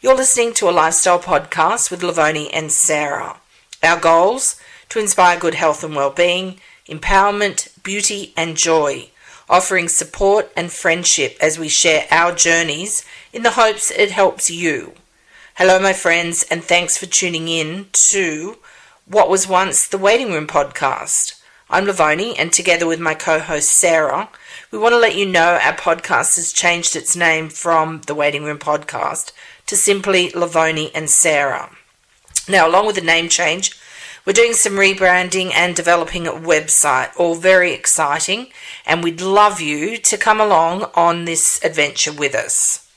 You're listening to a lifestyle podcast with Lovoni and Sarah. Our goals: to inspire good health and well-being, empowerment, beauty and joy, offering support and friendship as we share our journeys in the hopes it helps you. Hello my friends, and thanks for tuning in to what was once the Waiting Room podcast. I'm Lovoni, and together with my co-host Sarah, we want to let you know our podcast has changed its name from the Waiting Room podcast to simply Lovoni and Sarah. Now, along with the name change, we're doing some rebranding and developing a website, all very exciting, and we'd love you to come along on this adventure with us.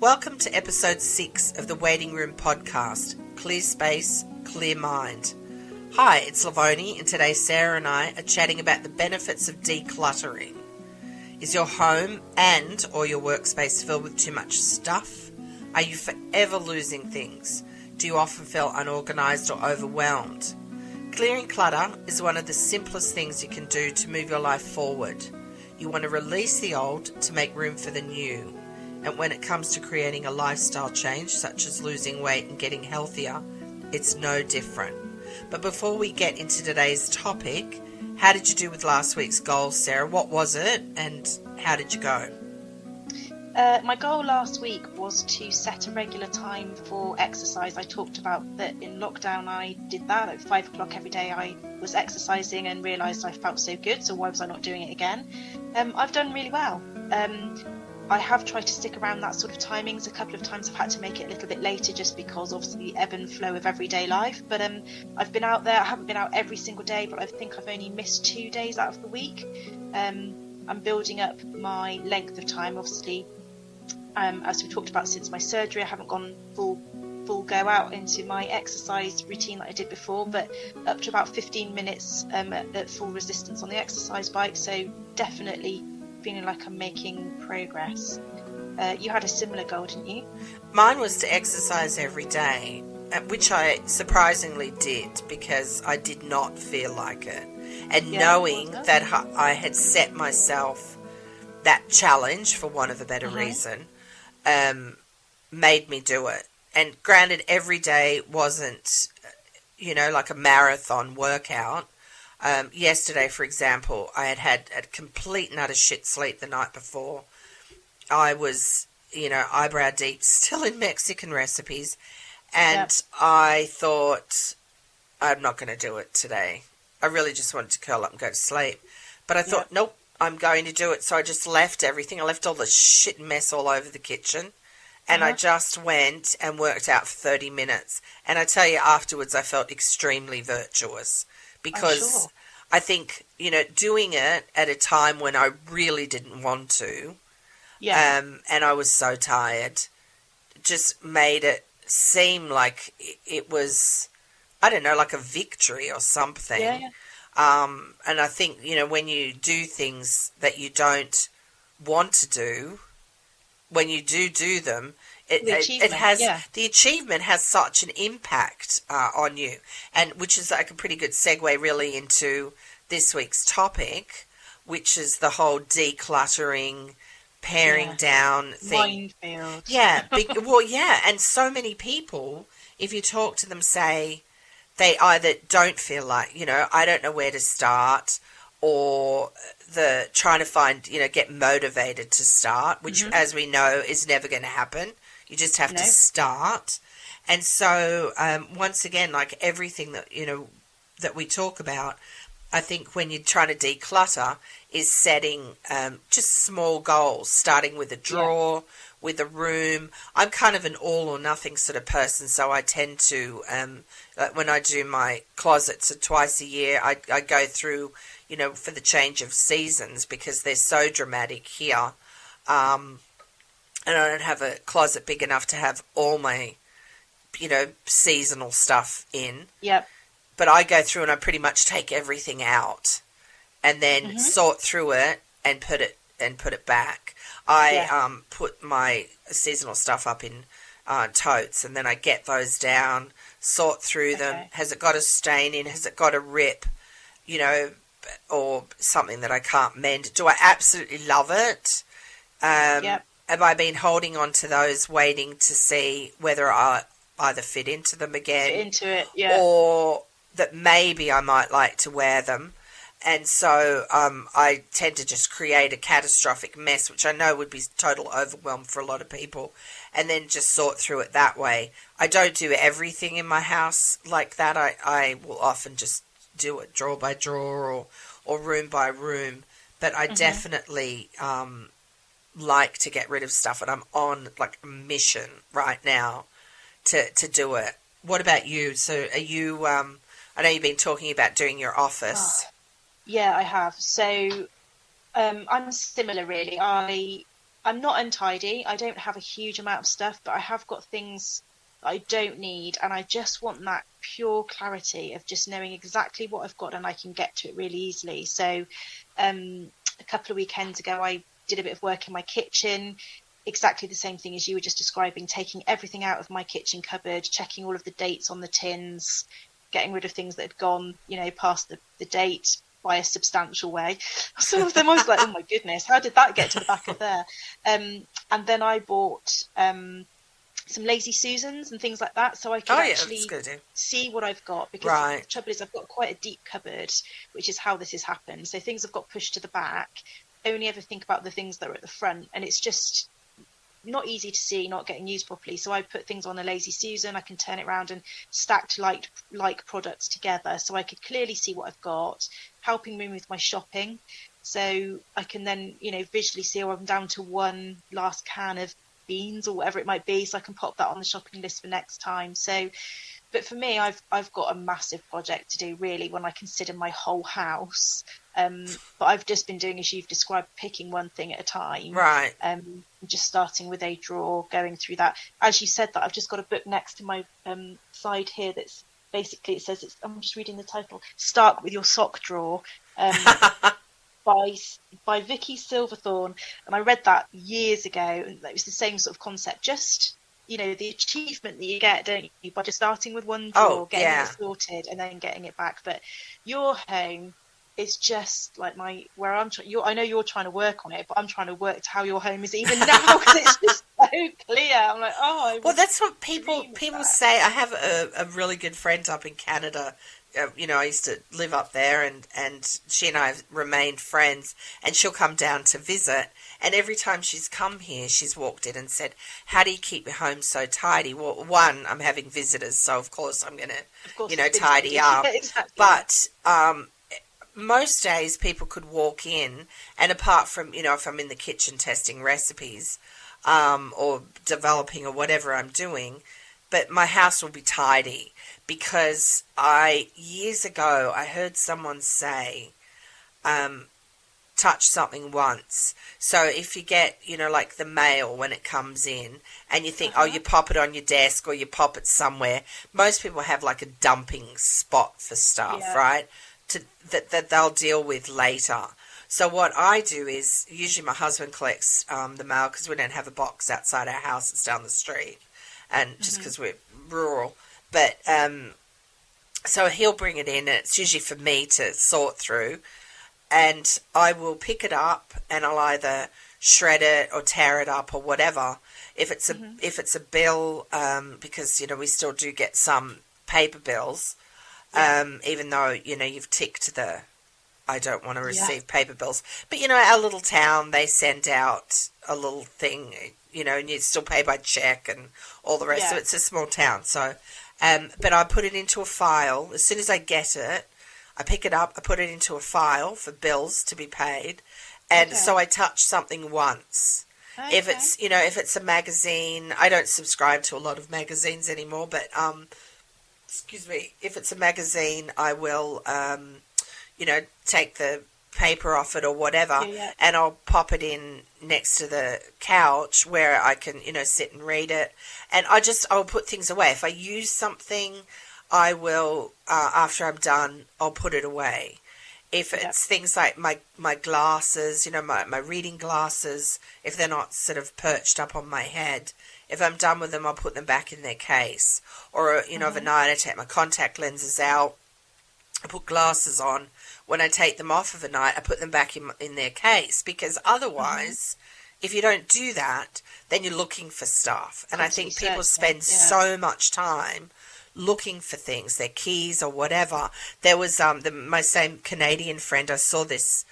Welcome to episode 6 of the Waiting Room podcast, Clear Space, Clear Mind. Hi, it's Lovoni, and today Sarah and I are chatting about the benefits of decluttering. Is your home and or your workspace filled with too much stuff? Are you forever losing things? Do you often feel unorganized or overwhelmed? Clearing clutter is one of the simplest things you can do to move your life forward. You want to release the old to make room for the new. And when it comes to creating a lifestyle change, such as losing weight and getting healthier, it's no different. But before we get into today's topic, how did you do with last week's goal, Sarah? What was it and how did you go? My goal last week was to set a regular time for exercise. I talked about that in lockdown. I did that at 5 o'clock every day. I was exercising and realised I felt so good, so why was I not doing it again? I've done really well. I have tried to stick around that sort of timings. A couple of times I've had to make it a little bit later just because obviously the ebb and flow of everyday life. But I've been out there. I haven't been out every single day, but I think I've only missed 2 days out of the week. I'm building up my length of time. Obviously, as we talked about since my surgery, I haven't gone full go out into my exercise routine that I did before, but up to about 15 minutes at full resistance on the exercise bike. So definitely feeling like I'm making progress. You had a similar goal, didn't you? Mine was to exercise every day, which I surprisingly did because I did not feel like it. And knowing that I had set myself that challenge, for want of a better reason, made me do it. And granted, every day wasn't, like a marathon workout. Yesterday, for example, I had a complete and utter shit sleep the night before. I was, eyebrow deep, still in Mexican recipes, and I thought, I'm not going to do it today. I really just wanted to curl up and go to sleep. But I thought, nope, I'm going to do it. So I just left everything. I left all the shit mess all over the kitchen, and I just went and worked out for 30 minutes. And I tell you, afterwards, I felt extremely virtuous. Because I think, doing it at a time when I really didn't want to, and I was so tired, just made it seem like it was, I don't know, like a victory or something. And I think, when you do things that you don't want to do, when you do them, the achievement has such an impact on you, and which is like a pretty good segue really into this week's topic, which is the whole decluttering, paring down thing. Minefield. And so many people, if you talk to them, say they either don't feel like, I don't know where to start, or the trying to find, get motivated to start, which as we know is never going to happen. You just have to start. And so, once again, like everything that, that we talk about, I think when you're trying to declutter is setting just small goals, starting with a drawer, with a room. I'm kind of an all or nothing sort of person, so I tend to, like when I do my closets twice a year, I go through, for the change of seasons because they're so dramatic here. And I don't have a closet big enough to have all my, seasonal stuff in. Yep. But I go through and I pretty much take everything out and then sort through it and put it back. I put my seasonal stuff up in totes, and then I get those down, sort through them. Has it got a stain in? Has it got a rip? Or something that I can't mend? Do I absolutely love it? have I been holding on to those, waiting to see whether I either fit into them again, Fit into it, yeah. or that maybe I might like to wear them. And so I tend to just create a catastrophic mess, which I know would be total overwhelm for a lot of people, and then just sort through it that way. I don't do everything in my house like that. I will often just do it drawer by drawer or room by room. But I definitely like to get rid of stuff, and I'm on like a mission right now to do it. What about you? So are you, I know you've been talking about doing your office. Oh, yeah, I have. So I'm similar, really. I'm not untidy. I don't have a huge amount of stuff, but I have got things that I don't need, and I just want that pure clarity of just knowing exactly what I've got, and I can get to it really easily. So a couple of weekends ago, I did a bit of work in my kitchen, exactly the same thing as you were just describing, taking everything out of my kitchen cupboard, checking all of the dates on the tins, getting rid of things that had gone, past the date by a substantial way. Some of them I was like, oh my goodness, how did that get to the back of there? And then I bought some Lazy Susans and things like that, so I could actually see what I've got, because the trouble is I've got quite a deep cupboard, which is how this has happened. So things have got pushed to the back, only ever think about the things that are at the front, and it's just not easy to see, not getting used properly. So I put things on a Lazy Susan, I can turn it around and stacked like products together, so I could clearly see what I've got, helping me with my shopping. So I can then, visually see, I'm down to one last can of beans or whatever it might be, so I can pop that on the shopping list for next time. So, but for me, I've got a massive project to do, really, when I consider my whole house. But I've just been doing, as you've described, picking one thing at a time. Right. Just starting with a drawer, going through that. As you said that, I've just got a book next to my side here that's basically, it says, I'm just reading the title, Start With Your Sock Drawer. By Vicky Silverthorne, and I read that years ago, and it was the same sort of concept. Just the achievement that you get, don't you, by just starting with one drawer, getting it sorted, and then getting it back. But your home is just like where I'm. I know you're trying to work on it, but I'm trying to work to how your home is even now, because it's just so clear. I'm like, well, that's what people say. I have a really good friend up in Canada. I used to live up there, and she and I have remained friends, and she'll come down to visit, and every time she's come here, she's walked in and said, how do you keep your home so tidy? Well, one, I'm having visitors, so of course I'm going to, tidy up. Exactly. But most days people could walk in, and apart from, if I'm in the kitchen testing recipes or developing or whatever I'm doing, but my house will be tidy. Because years ago, I heard someone say, touch something once. So if you get, like the mail when it comes in, and you think, you pop it on your desk or you pop it somewhere. Most people have like a dumping spot for stuff, right? That they'll deal with later. So what I do is, usually my husband collects the mail, because we don't have a box outside our house, it's down the street. And just because we're rural. But, so he'll bring it in, and it's usually for me to sort through, and I will pick it up, and I'll either shred it or tear it up or whatever. If it's a bill, because, we still do get some paper bills, even though, you've ticked the, I don't want to receive paper bills. But, our little town, they send out a little thing, and you still pay by check and all the rest of it. It's a small town, so... but I put it into a file. As soon as I get it, I pick it up, I put it into a file for bills to be paid, and so I touch something once. Okay. If it's a magazine, I don't subscribe to a lot of magazines anymore, but if it's a magazine, I will take the paper off it or whatever, and I'll pop it in next to the couch where I can, sit and read it. And I'll put things away. If I use something, I will, after I'm done, I'll put it away. If it's things like my glasses, my reading glasses, if they're not sort of perched up on my head, if I'm done with them, I'll put them back in their case. Or, overnight I take my contact lenses out, I put glasses on. When I take them off of a night, I put them back in their case, because otherwise, if you don't do that, then you're looking for stuff. And I think people spend so much time looking for things, their keys or whatever. There was my same Canadian friend, I saw this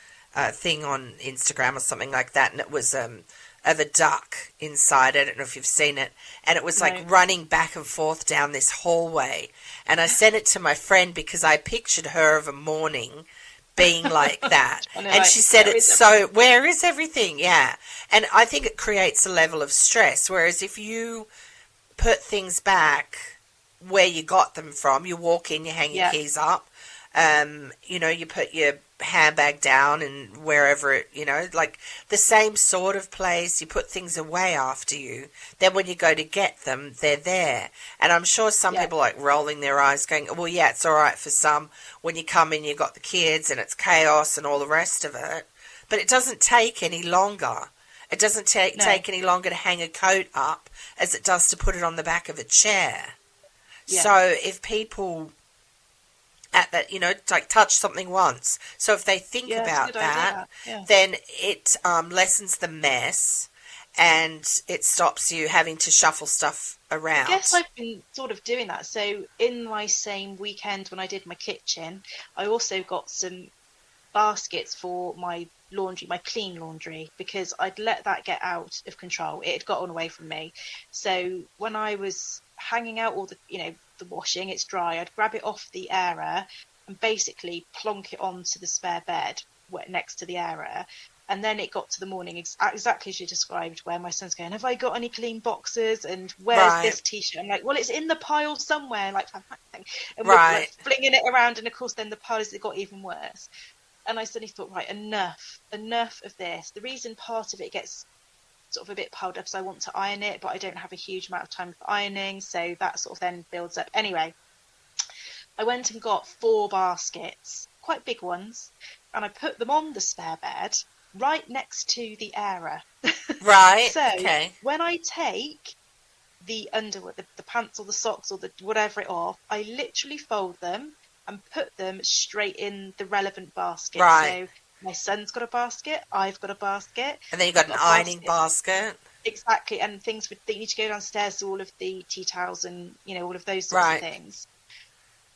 thing on Instagram or something like that, and it was of a duck inside it. I don't know if you've seen it. And it was like running back and forth down this hallway. And I sent it to my friend because I pictured her of a morning being like that. And she said it's so, where is everything? Yeah. And I think it creates a level of stress. Whereas if you put things back where you got them from, you walk in, you hang your keys up, you put your handbag down and wherever it, like the same sort of place, you put things away after you. Then when you go to get them, they're there. And I'm sure some people like rolling their eyes going, well, yeah, it's all right for some. When you come in, you've got the kids and it's chaos and all the rest of it. But it doesn't take any longer. It doesn't take any longer to hang a coat up as it does to put it on the back of a chair. Yeah. So if people at that, like touch something once. So if they think about that, then it lessens the mess and it stops you having to shuffle stuff around. I guess I've been sort of doing that. So in my same weekend when I did my kitchen, I also got some baskets for my laundry, my clean laundry, because I'd let that get out of control. It had gotten away from me. So when I was hanging out all the, the washing, it's dry, I'd grab it off the airer and basically plonk it onto the spare bed next to the airer. And then it got to the morning, exactly as you described, where my son's going, have I got any clean boxes? And where's this T-shirt? I'm like, well, it's in the pile somewhere. Like, and we're like, flinging it around. And, of course, then the piles, it got even worse. And I suddenly thought, right, enough of this. The reason part of it gets sort of a bit piled up is I want to iron it, but I don't have a huge amount of time for ironing. So that sort of then builds up. Anyway, I went and got 4 baskets, quite big ones, and I put them on the spare bed right next to the airer. Right. So okay. When I take the underwear, the pants or the socks or the whatever it off, I literally fold them and put them straight in the relevant basket. Right. So my son's got a basket, I've got a basket. And then you've got an ironing basket. Exactly, and things that need to go downstairs, all of the tea towels and, all of those sorts of things.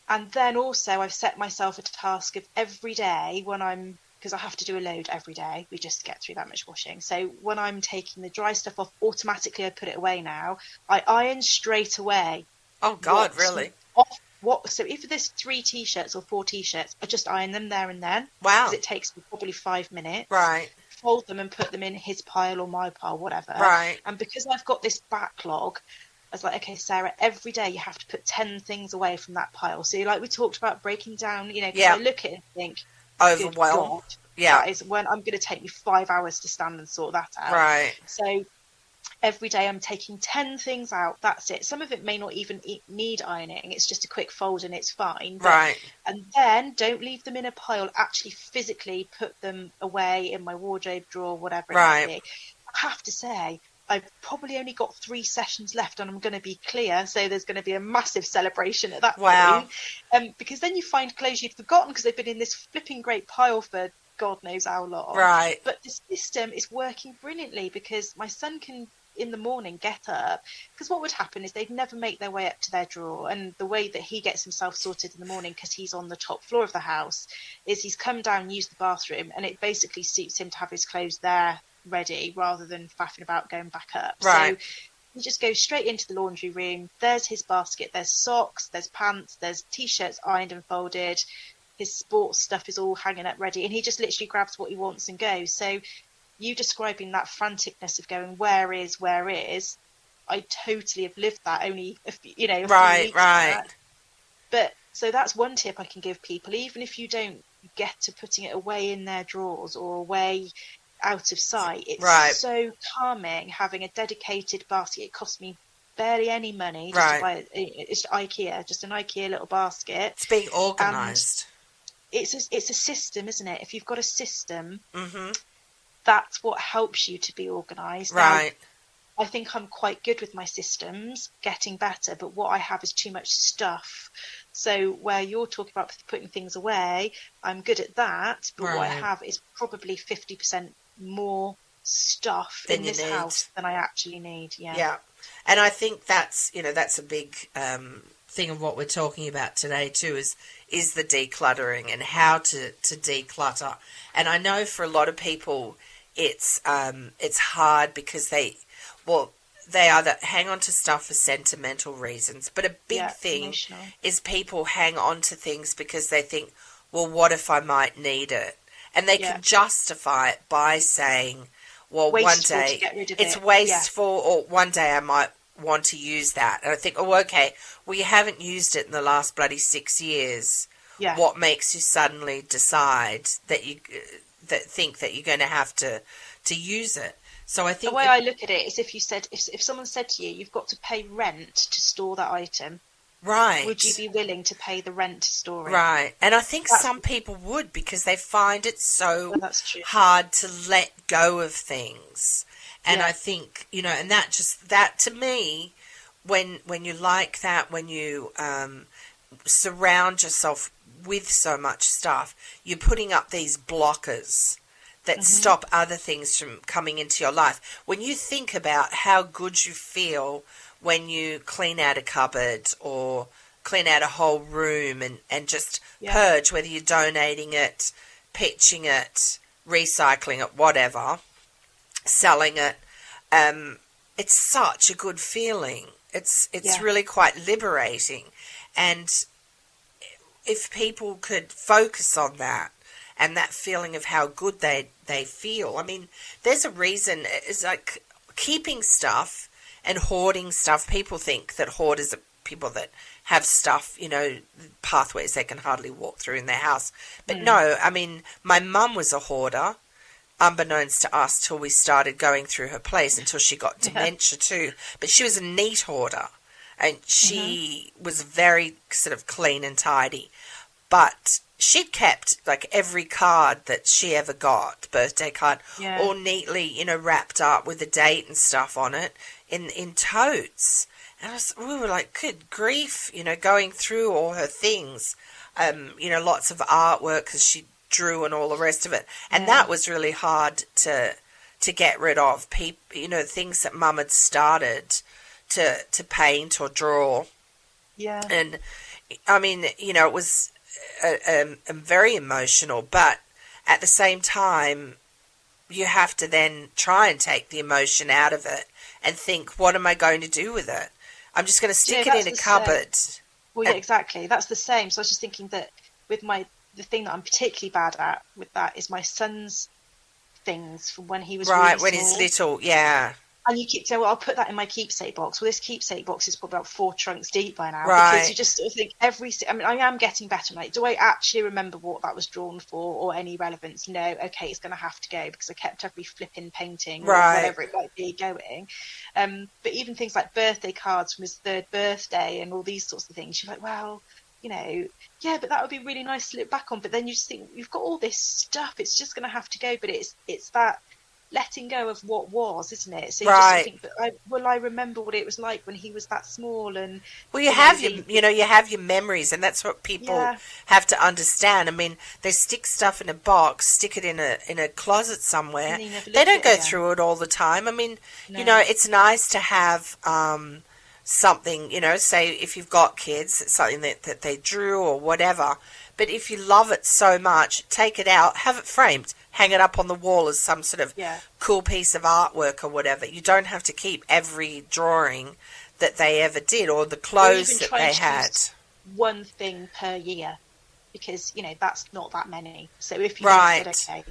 And then also I've set myself a task of every day because I have to do a load every day, we just get through that much washing. So when I'm taking the dry stuff off, automatically I put it away now. I iron straight away. Oh, God, really? So if there's 3 T-shirts or 4 T-shirts, I just iron them there and then. Wow. Because it takes me probably 5 minutes. Right. Fold them and put them in his pile or my pile, whatever. Right. And because I've got this backlog, I was like, okay, Sarah, every day you have to put 10 things away from that pile. So like we talked about breaking down, because I look at it and think, overwhelmed. That is when I'm going to take me 5 hours to stand and sort that out. Right. So every day I'm taking 10 things out. That's it. Some of it may not even need ironing. It's just a quick fold and it's fine. Right. And then don't leave them in a pile. Actually physically put them away in my wardrobe drawer, whatever it may be. I have to say, I've probably only got 3 sessions left and I'm going to be clear. So there's going to be a massive celebration at that point. Because then you find clothes you'd forgotten because they've been in this flipping great pile for God knows how long. Right. But the system is working brilliantly because my son can, in the morning, get up. Because what would happen is they'd never make their way up to their drawer. And the way that he gets himself sorted in the morning, because he's on the top floor of the house, is he's come down and used the bathroom. And it basically suits him to have his clothes there ready rather than faffing about going back up. Right. So he just goes straight into the laundry room. There's his basket. There's socks. There's pants. There's T-shirts ironed and folded. His sports stuff is all hanging up ready, and he just literally grabs what he wants and goes. So you describing that franticness of going, where is, I totally have lived that only, a few weeks back. But so that's one tip I can give people, even if you don't get to putting it away in their drawers or away out of sight. It's so calming having a dedicated basket. It costs me barely any money just to buy it's IKEA, just an IKEA little basket. It's being organised. It's a system, isn't it? If you've got a system, that's what helps you to be organised. Right. Now, I think I'm quite good with my systems, getting better, but what I have is too much stuff. So where you're talking about putting things away, I'm good at that, but what I have is probably 50% more stuff Than in you this need. house than I actually need. Yeah. And I think that's, that's a big thing of what we're talking about today too, is the decluttering and how to declutter. And I know for a lot of people it's hard because they either hang on to stuff for sentimental reasons, but a big thing Emotional. is people hang on to things because they think, well, what if I might need it? And they can justify it by saying, well, wasteful one day to get rid of it's it. wasteful, or one day I might want to use that. And I think, oh, okay, well, you haven't used it in the last bloody 6 years. Yeah. What makes you suddenly decide that think that you're going to have to use it? So I think the way I look at it is if someone said to you, you've got to pay rent to store that item, right, would you be willing to pay the rent to store it? Right. And I think some people would, because they find it so that's true. hard to let go of things. And I think, and that to me, when you like that, when you surround yourself with so much stuff, you're putting up these blockers that stop other things from coming into your life. When you think about how good you feel when you clean out a cupboard or clean out a whole room and just purge, whether you're donating it, pitching it, recycling it, whatever, selling it, it's such a good feeling. It's really quite liberating. And if people could focus on that, and that feeling of how good they feel. I mean, there's a reason. It's like keeping stuff and hoarding stuff. People think that hoarders are people that have stuff, pathways they can hardly walk through in their house. But no, I mean, my mum was a hoarder, unbeknownst to us till we started going through her place, until she got dementia too. But she was a neat hoarder, and she was very sort of clean and tidy. But she'd kept like every card that she ever got, birthday card, all neatly, wrapped up with a date and stuff on it in totes. And we were like, good grief, going through all her things, lots of artwork because she drew and all the rest of it. And that was really hard to get rid of. Things that Mum had started to paint or draw. Yeah. And I mean, it was very emotional, but at the same time, you have to then try and take the emotion out of it and think, what am I going to do with it? I'm just going to stick it in a cupboard. Well, yeah, exactly. That's the same. So I was just thinking that with the thing that I'm particularly bad at with that is my son's things from when he was really when small. he's little, yeah. And you keep saying, well, I'll put that in my keepsake box. Well, this keepsake box is probably about 4 trunks deep by now. Right. Because you just sort of think I am getting better. Like, do I actually remember what that was drawn for or any relevance? No. Okay, it's going to have to go because I kept every flipping painting or whatever it might be going. But even things like birthday cards from his 3rd birthday and all these sorts of things, you're like, well, yeah, but that would be really nice to look back on. But then you just think, you've got all this stuff. It's just going to have to go. But it's that letting go of what was, isn't it? So you just think, will I remember what it was like when he was that small? And you have your memories, and that's what people have to understand. I mean, they stick stuff in a box, stick it in a closet somewhere. They don't go through it all the time. I mean, it's nice to have something, say if you've got kids, something that they drew or whatever. But if you love it so much, take it out, have it framed, hang it up on the wall as some sort of cool piece of artwork or whatever. You don't have to keep every drawing that they ever did or the clothes that they had. One thing per year, because that's not that many. So if you said, okay,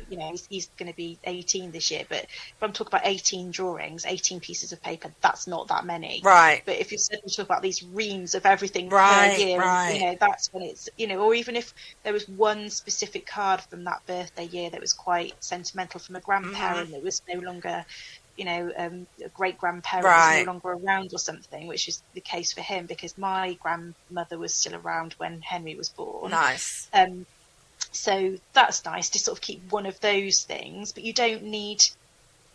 he's going to be 18 this year, but if I'm talking about 18 drawings, 18 pieces of paper, that's not that many. Right. But if you said we talk about these reams of everything per year, that's when it's or even if there was one specific card from that birthday year that was quite sentimental from a grandparent that was no longer a great grandparent was no longer around or something, which is the case for him because my grandmother was still around when Henry was born. Nice. So that's nice to sort of keep one of those things, but you don't need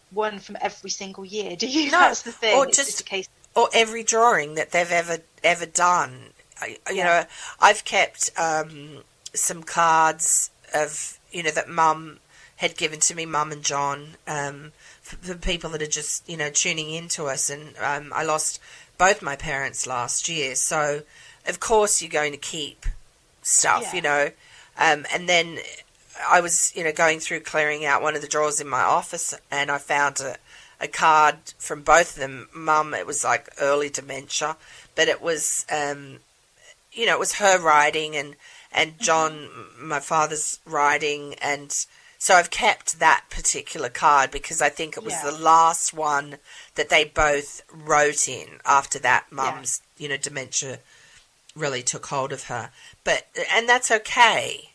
one from every single year, do you? No, that's the thing. Or just a case. Or every drawing that they've ever done. I've kept some cards of that Mum had given to me, Mum and John, for people that are just, tuning into us. And I lost both my parents last year. So, of course, you're going to keep stuff, and then I was, going through clearing out one of the drawers in my office, and I found a card from both of them. Mum, it was like early dementia, but it was, it was her writing, and John, my father's writing, and so I've kept that particular card because I think it was the last one that they both wrote in after that. Mum's, dementia really took hold of her. And that's okay.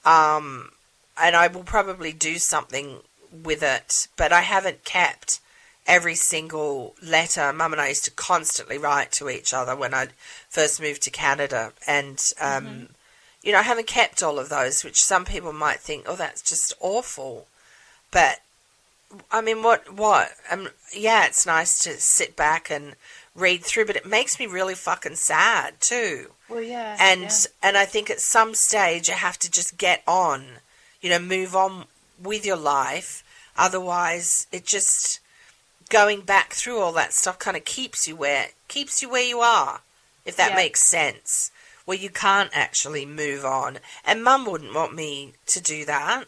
And I will probably do something with it, but I haven't kept every single letter. Mum and I used to constantly write to each other when I first moved to Canada, and I haven't kept all of those, which some people might think, oh, that's just awful. But I mean, what? It's nice to sit back and read through, but it makes me really fucking sad too. Well, yeah. And I think at some stage you have to just get on, move on with your life. Otherwise, it just going back through all that stuff kind of keeps you where you are, if that makes sense. Where you can't actually move on. And Mum wouldn't want me to do that.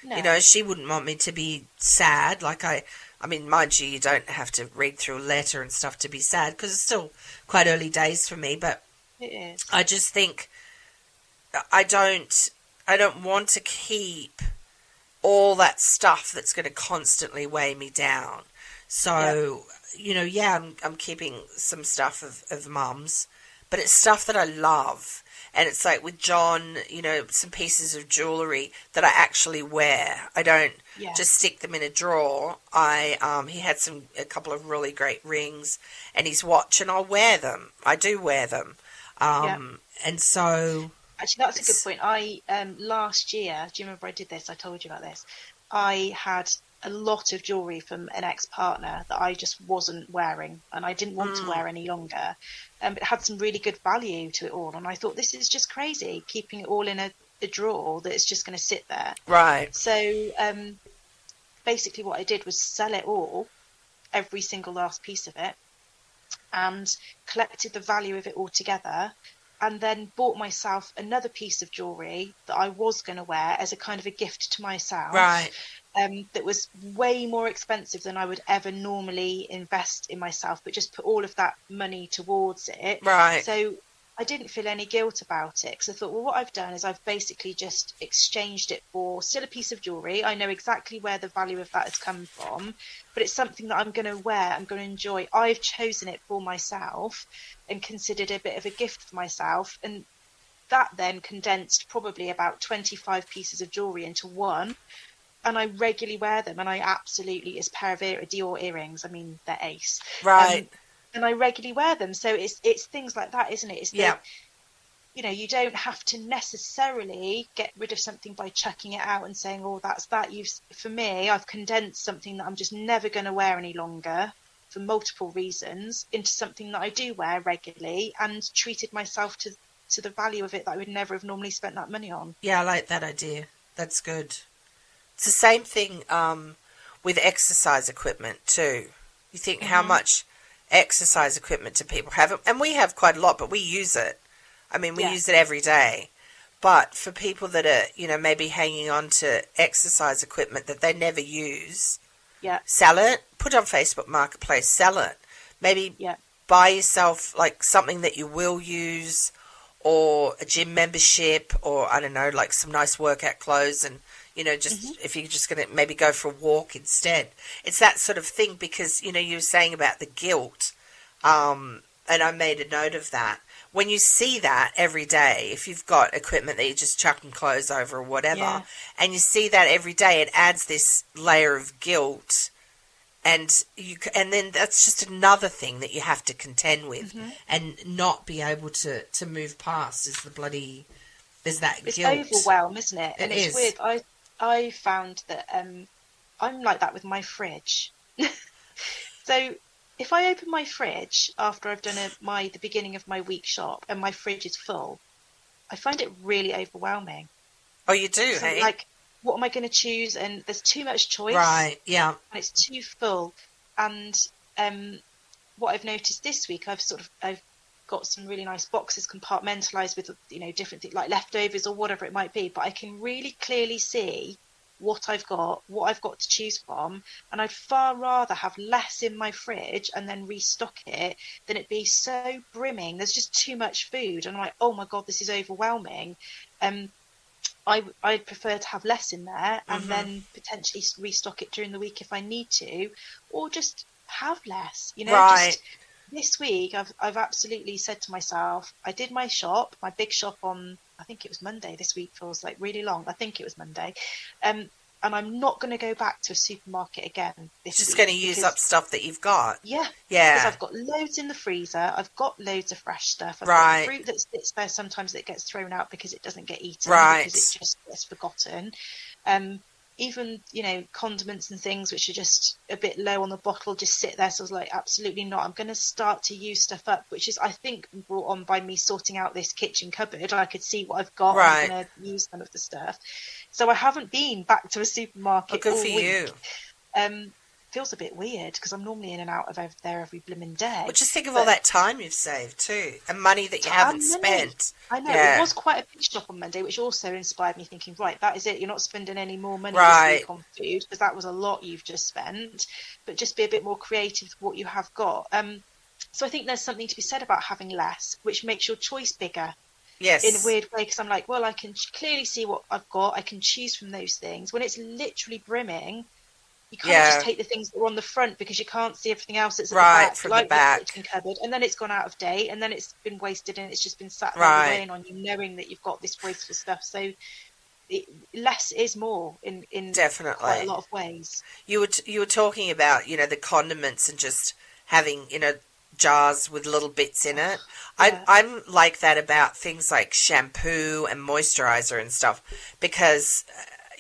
No. She wouldn't want me to be sad. Like I mean, mind you don't have to read through a letter and stuff to be sad, because it's still quite early days for me. But it is. I just think I don't want to keep all that stuff that's going to constantly weigh me down. So, I'm keeping some stuff of Mum's. But it's stuff that I love. And it's like with John, some pieces of jewellery that I actually wear. I don't just stick them in a drawer. He had a couple of really great rings and his watch, and I'll wear them. I do wear them. And so... Actually, that's a good point. I, last year, do you remember I did this? I told you about this. I had a lot of jewellery from an ex-partner that I just wasn't wearing, and I didn't want to wear any longer. It had some really good value to it all, and I thought, this is just crazy, keeping it all in a drawer that it's just going to sit there. Right. So basically what I did was sell it all, every single last piece of it, and collected the value of it all together, and then bought myself another piece of jewellery that I was going to wear as a kind of a gift to myself. Right. That was way more expensive than I would ever normally invest in myself, but just put all of that money towards it. Right. So I didn't feel any guilt about it, because I thought, well, what I've done is I've basically just exchanged it for still a piece of jewellery. I know exactly where the value of that has come from, but it's something that I'm going to wear, I'm going to enjoy. I've chosen it for myself and considered it a bit of a gift for myself. And that then condensed probably about 25 pieces of jewellery into one. And I regularly wear them, and I absolutely, it's a pair of Dior earrings. I mean, they're ace. Right. And I regularly wear them. So it's things like that, isn't it? It's that, you don't have to necessarily get rid of something by chucking it out and saying, oh, that's that. For me, I've condensed something that I'm just never going to wear any longer for multiple reasons into something that I do wear regularly, and treated myself to the value of it that I would never have normally spent that money on. Yeah, I like that idea. That's good. It's the same thing with exercise equipment too. You think how much exercise equipment do people have? And we have quite a lot, but we use it. I mean, we use it every day. But for people that are, maybe hanging on to exercise equipment that they never use, sell it, put it on Facebook Marketplace, sell it. Maybe buy yourself like something that you will use, or a gym membership, or I don't know, like some nice workout clothes, and if you're just going to maybe go for a walk instead. It's that sort of thing, because, you were saying about the guilt, and I made a note of that. When you see that every day, if you've got equipment that you're just chucking clothes over or whatever, and you see that every day, it adds this layer of guilt, and then that's just another thing that you have to contend with and not be able to move past is that it's guilt. It's overwhelm, isn't it? And it's is. Weird. I found that I'm like that with my fridge. So if I open my fridge after I've done the beginning of my week shop and my fridge is full, I find it really overwhelming. Oh, you do, So, hey? like, what am I going to choose? And there's too much choice. Right. Yeah. And it's too full. And what I've noticed this week, I've got some really nice boxes compartmentalized with, different things like leftovers or whatever it might be, but I can really clearly see what I've got to choose from, and I'd far rather have less in my fridge and then restock it than it be so brimming. There's just too much food, and I'm like, oh my god, this is overwhelming. I'd prefer to have less in there and then potentially restock it during the week if I need to, or just have less. Right. Just this week I've absolutely said to myself, I did my big shop on, I think it was Monday. This week feels like really long. I think it was Monday. And I'm not going to go back to a supermarket again this Just week. going to use up stuff that you've got. Yeah. Yeah. Because I've got loads in the freezer. I've got loads of fresh stuff. I've Right. got fruit that sits there sometimes that gets thrown out because it doesn't get eaten. Right. Because it just gets forgotten. Even, condiments and things which are just a bit low on the bottle just sit there. So I was like, absolutely not. I'm going to start to use stuff up, which is, I think, brought on by me sorting out this kitchen cupboard. I could see what I've got. Right. I'm going to use some of the stuff. So I haven't been back to a supermarket all week. Good for you. Feels a bit weird because I'm normally in and out of there every blooming day. Well, just think of all that time you've saved too, and money that you haven't spent. I know. Yeah. It was quite a big shop on Monday, which also inspired me thinking, right, that is it. You're not spending any more money Right. this week on food, because that was a lot you've just spent. But just be a bit more creative with what you have got. So I think there's something to be said about having less, which makes your choice bigger. Yes. In a weird way, because I'm like, well, I can clearly see what I've got. I can choose from those things. When it's literally brimming, you can't just take the things that are on the front because you can't see everything else that's at the back, from like the back. the kitchen cupboard, and then it's gone out of date, and then it's been wasted, and it's just been sat there weighing on you, knowing that you've got this wasteful stuff. So less is more in Definitely. quite a lot of ways. You were talking about the condiments and just having jars with little bits in it. Yeah. I'm like that about things like shampoo and moisturizer and stuff, because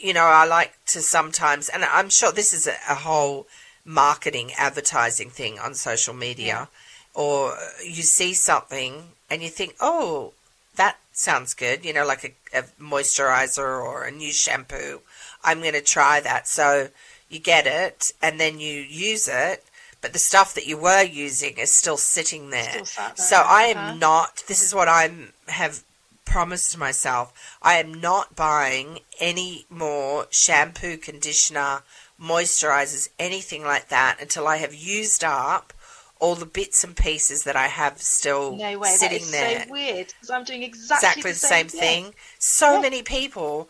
I like to sometimes, and I'm sure this is a whole marketing advertising thing on social media, or you see something and you think, oh, that sounds good, like a moisturizer or a new shampoo. I'm going to try that. So you get it and then you use it, but the stuff that you were using is still sitting there. Still sat there. So I am not, this is what I have promised myself, I am not buying any more shampoo, conditioner, moisturizers, anything like that until I have used up all the bits and pieces that I have still No way, sitting that is there. So weird, because I'm doing exactly the same thing. So many people.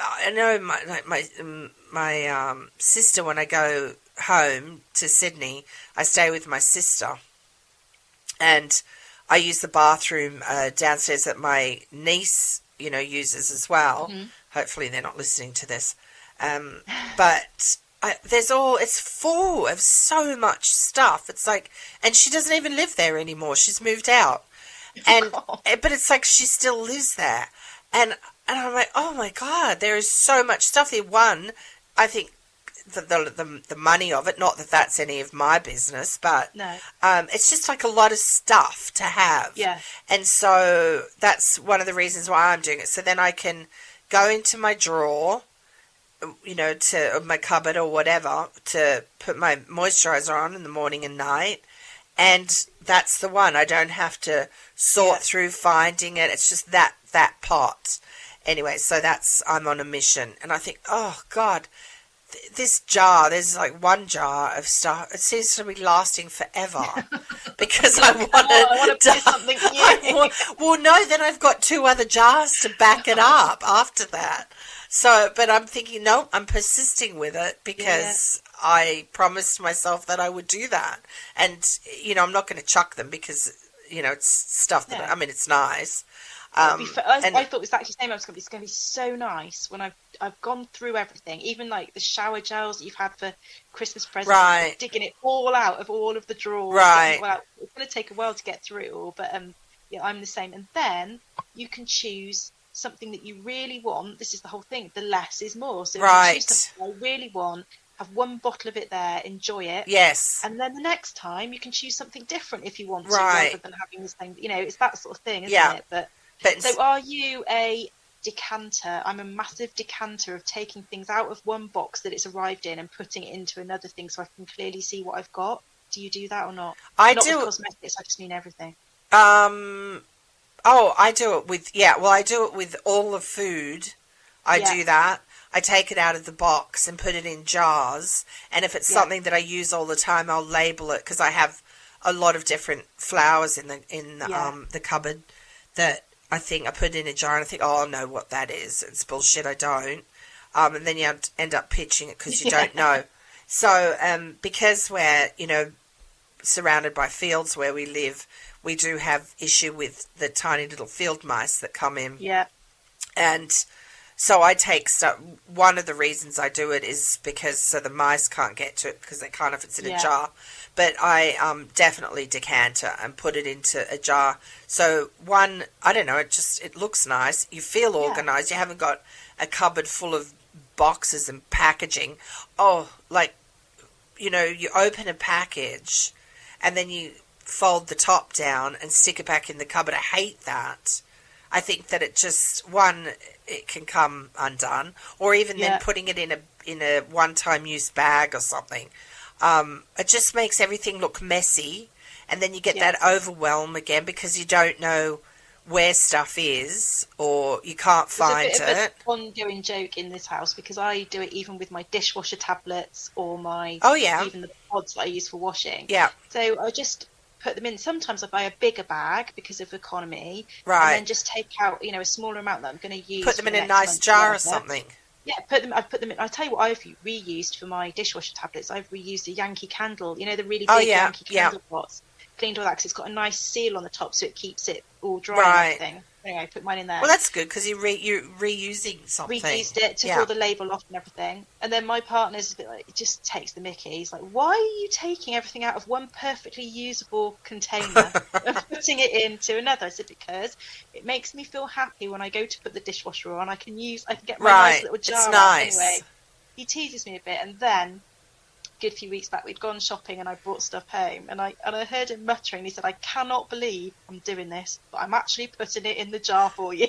I know my sister, when I go home to Sydney, I stay with my sister, and I use the bathroom downstairs that my niece, uses as well. Mm-hmm. Hopefully they're not listening to this. But it's full of so much stuff. It's like, and she doesn't even live there anymore. She's moved out. And, but it's like she still lives there. And I'm like, oh my God, there is so much stuff there. One, I think the money of it, not that that's any of my business, but no. It's just like a lot of stuff to have. Yeah. And so that's one of the reasons why I'm doing it. So then I can go into my drawer, to my cupboard or whatever, to put my moisturizer on in the morning and night. And that's the one. I don't have to sort through finding it. It's just that pot. Anyway, so I'm on a mission. And I think, oh God, this jar, there's like one jar of stuff. It seems to be lasting forever because I want to buy something new. Well, no, then I've got 2 other jars to back it up after that. So, but I'm thinking, no, I'm persisting with it because I promised myself that I would do that. And, I'm not going to chuck them because, it's stuff that, it's nice. I thought exactly the same. It's going to be so nice when I've gone through everything, even like the shower gels that you've had for Christmas presents, right? Digging it all out of all of the drawers, right? It's going to take a while to get through it all, but I'm the same. And then you can choose something that you really want. This is the whole thing. The less is more. So you can choose something I really want. Have one bottle of it there, enjoy it. Yes. And then the next time you can choose something different if you want to, right? rather than having the same. It's that sort of thing, isn't it? But so are you a decanter. I'm a massive decanter of taking things out of one box that it's arrived in and putting it into another thing so I can clearly see what I've got. Do you do that or not? I Not do. with cosmetics, I just mean everything. I do it with, I do it with all the food. I do that. I take it out of the box and put it in jars. And if it's something that I use all the time, I'll label it, because I have a lot of different flowers in the cupboard that I think I put in a jar and I think, oh, I know what that is. It's bullshit, I don't. And then you end up pitching it because you don't know. So because we're, surrounded by fields where we live, we do have issue with the tiny little field mice that come in. Yeah. And so I take stuff. One of the reasons I do it is because so the mice can't get to it because they can't if it's in a jar. But I definitely decanter and put it into a jar. So one, I don't know, it looks nice. You feel organised. You haven't got a cupboard full of boxes and packaging. Oh, you open a package and then you fold the top down and stick it back in the cupboard. I hate that. I think that it can come undone, or even then putting it in a one-time use bag or something. It just makes everything look messy, and then you get that overwhelm again because you don't know where stuff is or you can't find it. It's a bit of an ongoing joke in this house because I do it even with my dishwasher tablets or even the pods that I use for washing. Yeah. So I just put them in. Sometimes I buy a bigger bag because of economy. Right. And then just take out, a smaller amount that I'm going to use. Put them in a nice jar or something. Yeah, I put them in. I'll tell you what I've reused for my dishwasher tablets. I've reused a Yankee candle, the really big Yankee candle pots. Cleaned all that because it's got a nice seal on the top so it keeps it all dry and everything. Anyway, I put mine in there. Well, that's good because you're reusing something. Reused it, took all the label off and everything. And then my partner's a bit like, it just takes the mickey. He's like, why are you taking everything out of one perfectly usable container and putting it into another? I said, because it makes me feel happy when I go to put the dishwasher on. I can get my nice little jar out anyway. He teases me a bit, and then good few weeks back we'd gone shopping and I brought stuff home and I heard him muttering. He said, I cannot believe I'm doing this, but I'm actually putting it in the jar for you.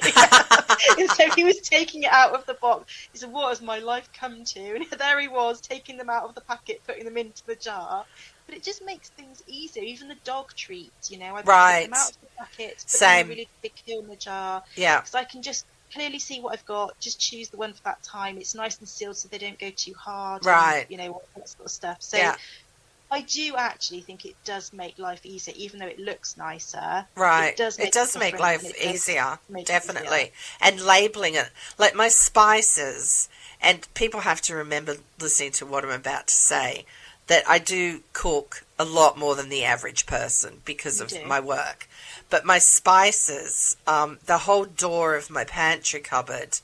And so he was taking it out of the box. He said, what has my life come to? And there he was taking them out of the packet, putting them into the jar. But it just makes things easier. Even the dog treats, I put them out of the packet, put them in a really big hill in the jar, because I can just clearly see what I've got, just choose the one for that time. It's nice and sealed so they don't go too hard, and, all that sort of stuff. So I do actually think it does make life easier, even though it looks nicer. Right. It does make life easier, definitely. And labelling it, like my spices, and people have to remember listening to what I'm about to say, that I do cook a lot more than the average person because of my work. But my spices, the whole door of my pantry cupboard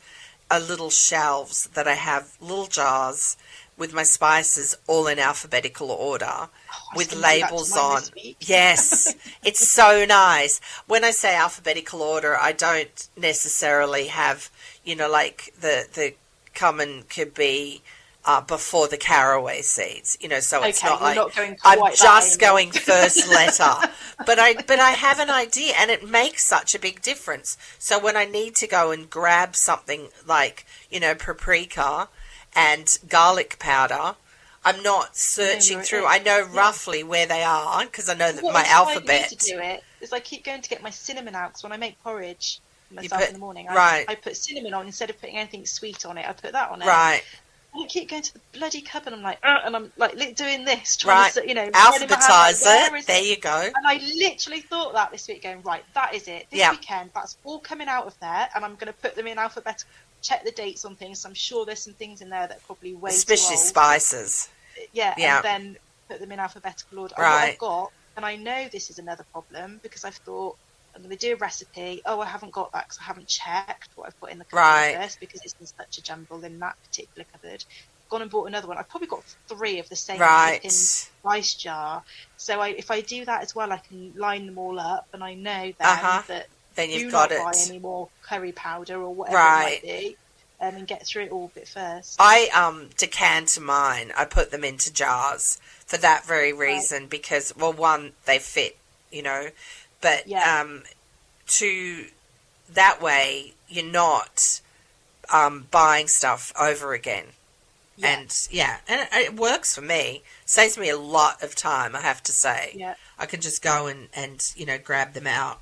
are little shelves that I have little jars with my spices all in alphabetical order with labels on. Yes, it's so nice. When I say alphabetical order, I don't necessarily have, like the common could be before the caraway seeds, so it's not like I'm just going first letter, but I have an idea, and it makes such a big difference. So when I need to go and grab something like, paprika and garlic powder, I'm not searching through. I know roughly where they are because I know that my alphabet. To do it is I keep going to get my cinnamon out because when I make porridge myself in the morning, I put cinnamon on instead of putting anything sweet on it. I put that on it. Right. I keep going to the bloody cupboard. I'm like, and I'm like doing this, trying to, alphabetize it. There you go. And I literally thought that this week, going right, that is it. This weekend, that's all coming out of there, and I'm going to put them in alphabetical. Check the dates on things. So I'm sure there's some things in there that are probably way especially too old. Spices. Yeah, and then put them in alphabetical order. Right. What I've got, and I know this is another problem because I've thought I'm going to do a recipe. Oh, I haven't got that because I haven't checked what I've put in the cupboard first because it's in such a jumble in that particular cupboard. Gone and bought another one. I've probably got 3 of the same in rice jar. So if I do that as well, I can line them all up, and I know that then you've do got not it. Buy any more curry powder or whatever it might be, and get through it all a bit first. I decanter mine. I put them into jars for that very reason because, well, one, they fit, but two, that way you're not buying stuff over again. Yeah. And it works for me. Saves me a lot of time, I have to say. Yeah. I can just go and grab them out.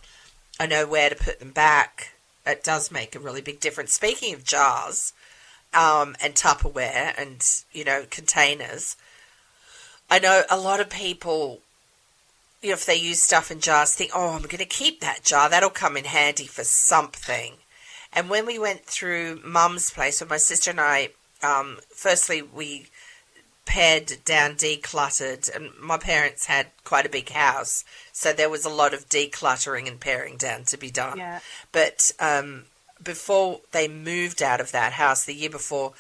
I know where to put them back. It does make a really big difference. Speaking of jars, and Tupperware and, containers, I know a lot of people, if they use stuff in jars, think, oh, I'm going to keep that jar. That'll come in handy for something. And when we went through Mum's place with my sister and I, firstly, we pared down, decluttered, and my parents had quite a big house, so there was a lot of decluttering and paring down to be done. Yeah. But before they moved out of that house, the year before,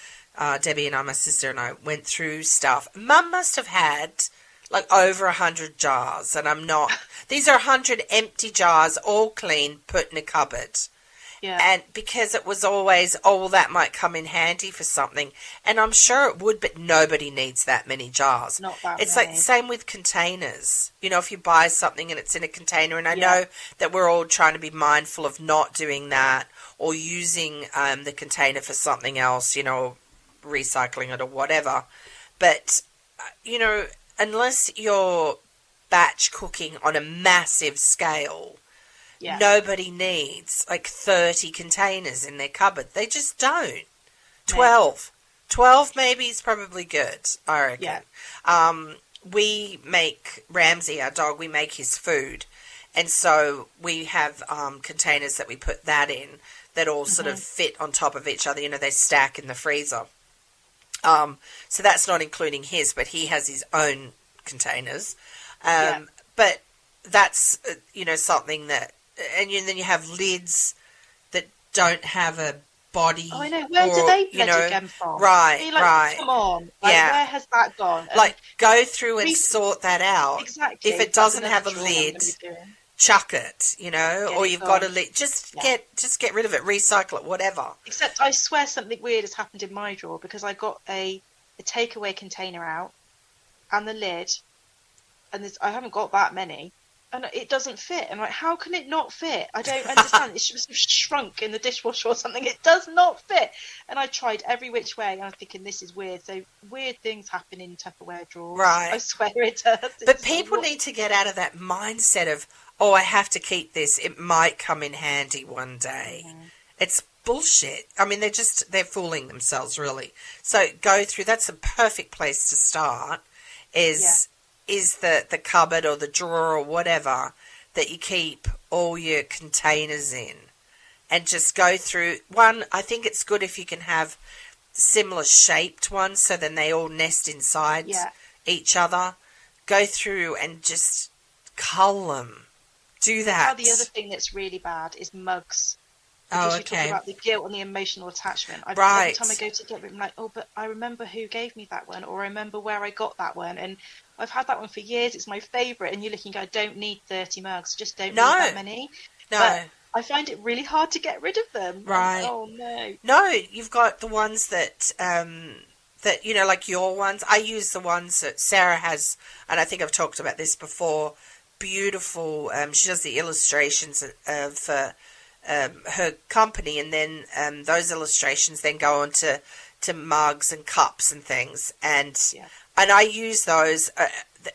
Debbie and I, my sister and I, went through stuff. Mum must have had like over 100 jars, and I'm not. These are 100 empty jars, all clean, put in a cupboard. Yeah. And because it was always, well, that might come in handy for something. And I'm sure it would, but nobody needs that many jars. Not that It's many. like the same with containers. If you buy something and it's in a container, and I know that we're all trying to be mindful of not doing that or using the container for something else, recycling it or whatever. But, unless you're batch cooking on a massive scale, nobody needs like 30 containers in their cupboard. They just don't. 12. 12 maybe is probably good, I reckon. Yeah. We make Ramsey, our dog, we make his food. And so we have containers that we put that in that all sort of fit on top of each other. They stack in the freezer. So that's not including his, but he has his own containers. But that's, something that, and then you have lids that don't have a body. Oh, I know. Where do they get them from? Right, right. Come on. Where has that gone? Go through and sort that out. Exactly. If it doesn't have a lid, chuck it, or you've got a lid. Just get rid of it, recycle it, whatever. Except I swear something weird has happened in my drawer, because I got a takeaway container out and the lid, and I haven't got that many. And it doesn't fit. I'm like, how can it not fit? I don't understand. It's just shrunk in the dishwasher or something. It does not fit. And I tried every which way. And I'm thinking, this is weird. So weird things happen in Tupperware drawers. Right. I swear it does. But people need to get out of that mindset of, I have to keep this. It might come in handy one day. Mm-hmm. It's bullshit. I mean, they're fooling themselves, really. So go through. That's a perfect place to start. Is the cupboard or the drawer or whatever that you keep all your containers in, and just go through one. I think it's good if you can have similar shaped ones, so then they all nest inside each other. Go through and just cull them. Do that. The other thing that's really bad is mugs. Because you talk about the guilt and the emotional attachment. Every time I go to get rid, I'm like, but I remember who gave me that one, or I remember where I got that one, and I've had that one for years. It's my favourite. And you're looking, I don't need 30 mugs. Just don't need that many. No. But I find it really hard to get rid of them. Right. Oh, no. No, you've got the ones that like your ones. I use the ones that Sarah has, and I think I've talked about this before. Beautiful. She does the illustrations for her company, and then those illustrations then go on to mugs and cups and things, and I use those.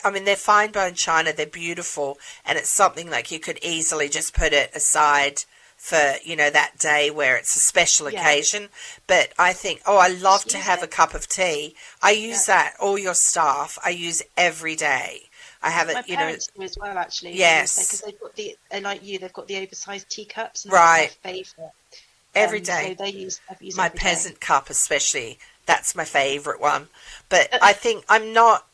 I mean, they're fine bone china, they're beautiful, and it's something like you could easily just put it aside for that day where it's a special occasion. But I think, I love to have a cup of tea. I use that. All your stuff I use every day. I have it, My parents do as well, actually. Yes. Because they've got they've got the oversized teacups. And right. That's their favourite. Every day. So they use my peasant cup especially. That's my favourite one. But I think I'm not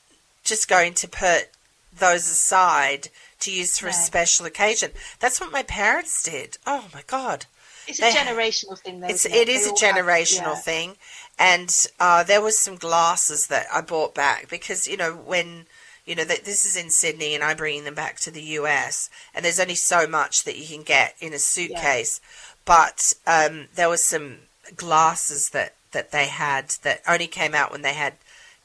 just going to put those aside to use for a special occasion. That's what my parents did. Oh, my God. It's a generational thing, though. It is a generational thing. And there was some glasses that I bought back because, when... this is in Sydney and I'm bringing them back to the US, and there's only so much that you can get in a suitcase. But there was some glasses that they had that only came out when they had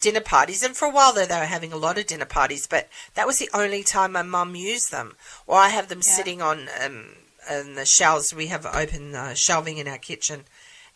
dinner parties. And for a while there, they were having a lot of dinner parties, but that was the only time my mum used them. Or I have them sitting on and the shelves. We have open shelving in our kitchen,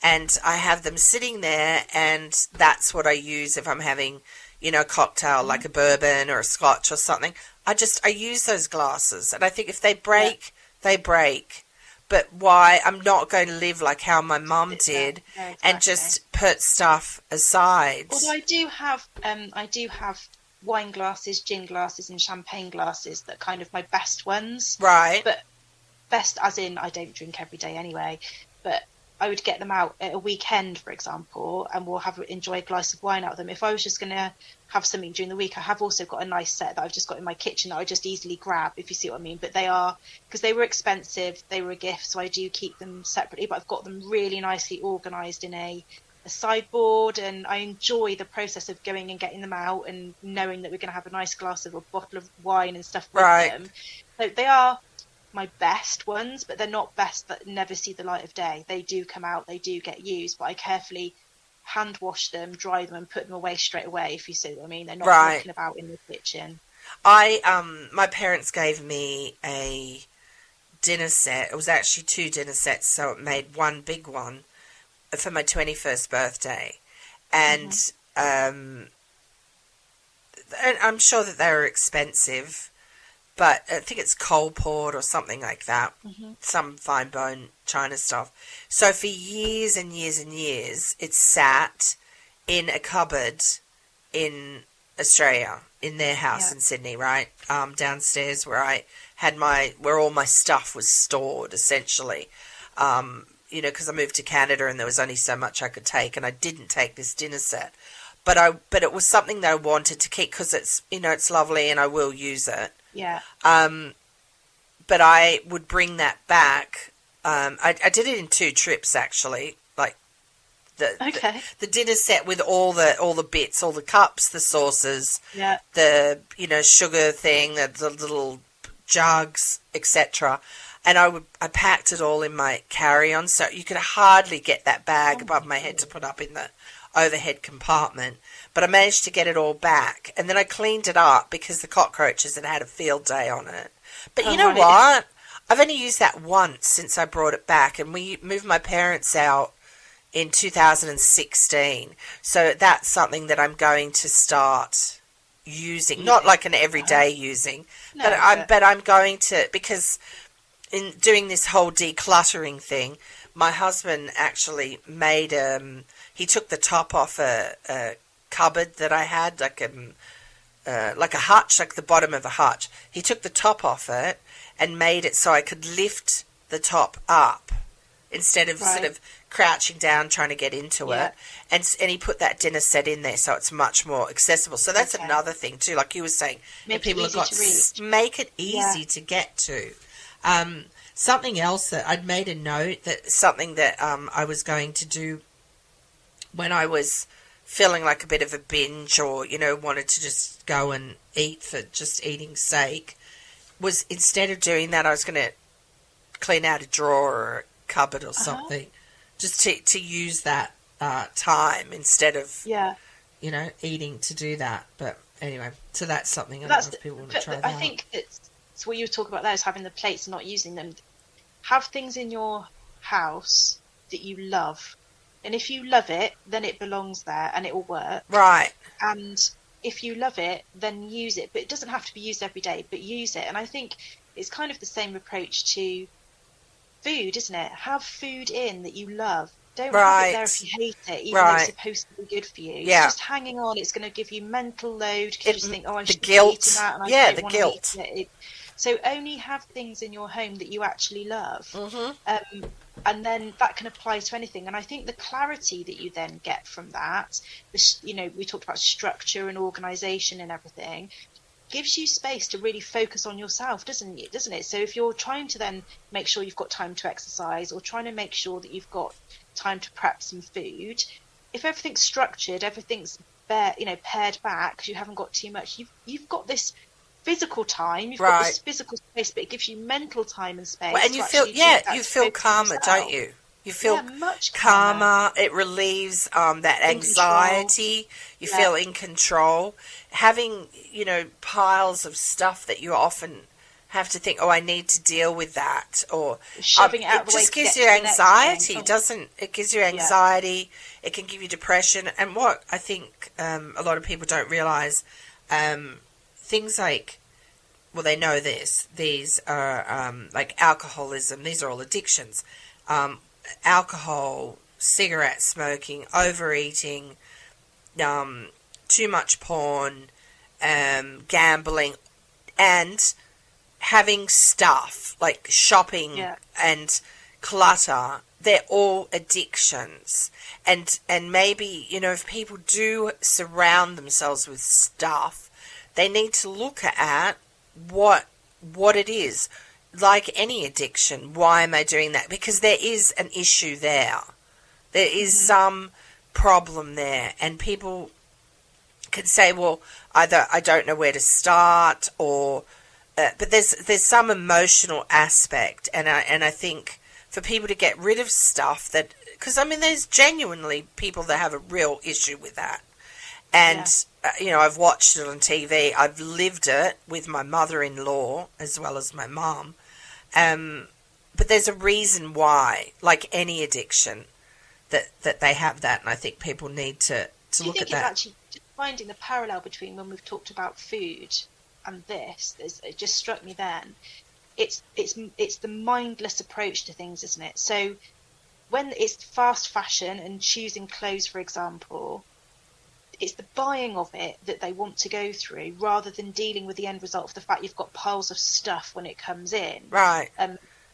and I have them sitting there, and that's what I use if I'm having, a cocktail like a bourbon or a scotch or something. I use those glasses, and I think if they break, they break. But why? I'm not going to live like how my mum did, and just put stuff aside. Although I do have wine glasses, gin glasses, and champagne glasses that are kind of my best ones. Right. But best as in I don't drink every day anyway. But I would get them out at a weekend, for example, and we'll enjoy a glass of wine out of them. If I was just going to have something during the week, I have also got a nice set that I've just got in my kitchen that I just easily grab, if you see what I mean. But they are, because they were expensive, they were a gift, so I do keep them separately. But I've got them really nicely organised in a sideboard, and I enjoy the process of going and getting them out and knowing that we're going to have a nice glass of a bottle of wine and stuff with them. So they are my best ones, but they're not best that never see the light of day. They do come out, they do get used, but I carefully hand wash them, dry them, and put them away straight away, if you see what I mean. They're not knocking about in the kitchen. My parents gave me a dinner set. It was actually 2 dinner sets, so it made one big one for my 21st birthday. And and I'm sure that they were expensive, but I think it's coal poured or something like that, some fine bone china stuff. So for years and years and years, it sat in a cupboard in Australia, in their house in Sydney, right? Downstairs where I had where all my stuff was stored, essentially. Because I moved to Canada and there was only so much I could take, and I didn't take this dinner set. But it was something that I wanted to keep because it's, it's lovely and I will use it. Yeah. But I would bring that back. I did it in 2 trips, actually. Like the dinner set with all the bits, all the cups, the saucers, the sugar thing, the little jugs, etc. And I packed it all in my carry-on, so you could hardly get that bag above my head to put up in the overhead compartment. But I managed to get it all back, and then I cleaned it up because the cockroaches had a field day on it. But you know what? I've only used that once since I brought it back, and we moved my parents out in 2016. So that's something that I'm going to start using, not like an everyday using, but I'm going to, because in doing this whole decluttering thing, my husband actually made he took the top off a cupboard that I had, like a hutch, like the bottom of a hutch. He took the top off it and made it so I could lift the top up instead of sort of crouching down trying to get into it. And he put that dinner set in there so it's much more accessible. So that's another thing too, like you were saying, make people have got make it easy to get to. Something else that I'd made a note, that something that I was going to do when I was feeling like a bit of a binge, or wanted to just go and eat for just eating's sake, was instead of doing that, I was going to clean out a drawer or a cupboard or something, just to use that time instead of eating to do that. But anyway, so that's something I don't know if people want to try that. I think it's what you talk about there is having the plates and not using them. Have things in your house that you love. And if you love it, then it belongs there and it will work. Right. And if you love it, then use it. But it doesn't have to be used every day, but use it. And I think it's kind of the same approach to food, isn't it? Have food in that you love. Don't have it there if you hate it, even though it's supposed to be good for you. Yeah. It's just hanging on. It's going to give you mental load because you just think, I should be eating that. And I don't want to eat it. So only have things in your home that you actually love. And then that can apply to anything. And I think the clarity that you then get from that, we talked about structure and organisation and everything, gives you space to really focus on yourself, doesn't it? So if you're trying to then make sure you've got time to exercise, or trying to make sure that you've got time to prep some food, if everything's structured, everything's pared back, because you haven't got too much, you've got this physical time, you've got this physical space, but it gives you mental time and space. Well, and you feel calmer, don't you? You feel much calmer. It relieves that anxiety. You feel in control. Having piles of stuff that you often have to think, oh, I need to deal with that, or shoving it out it of the way just to gives get you to the next anxiety, thing. doesn't it? Gives you anxiety. It can give you depression, and what I think a lot of people don't realize, things like, well, they know this. These are like alcoholism. These are all addictions. Alcohol, cigarette smoking, overeating, too much porn, gambling, and having stuff like shopping and clutter. They're all addictions. And maybe, if people do surround themselves with stuff, they need to look at what it is. Like any addiction, why am I doing that? Because there is an issue there. There is some problem there, and people can say, well, either I don't know where to start, or but there's some emotional aspect, and I think for people to get rid of stuff that, because there's genuinely people that have a real issue with that, and I've watched it on TV, I've lived it with my mother-in-law as well as my mum, but there's a reason why, like any addiction, that they have that, and I think people need to look at that. Actually finding the parallel between when we've talked about food and this, it just struck me then. It's the mindless approach to things, isn't it? So when it's fast fashion and choosing clothes, for example, it's the buying of it that they want to go through, rather than dealing with the end result of the fact you've got piles of stuff when it comes in. Right.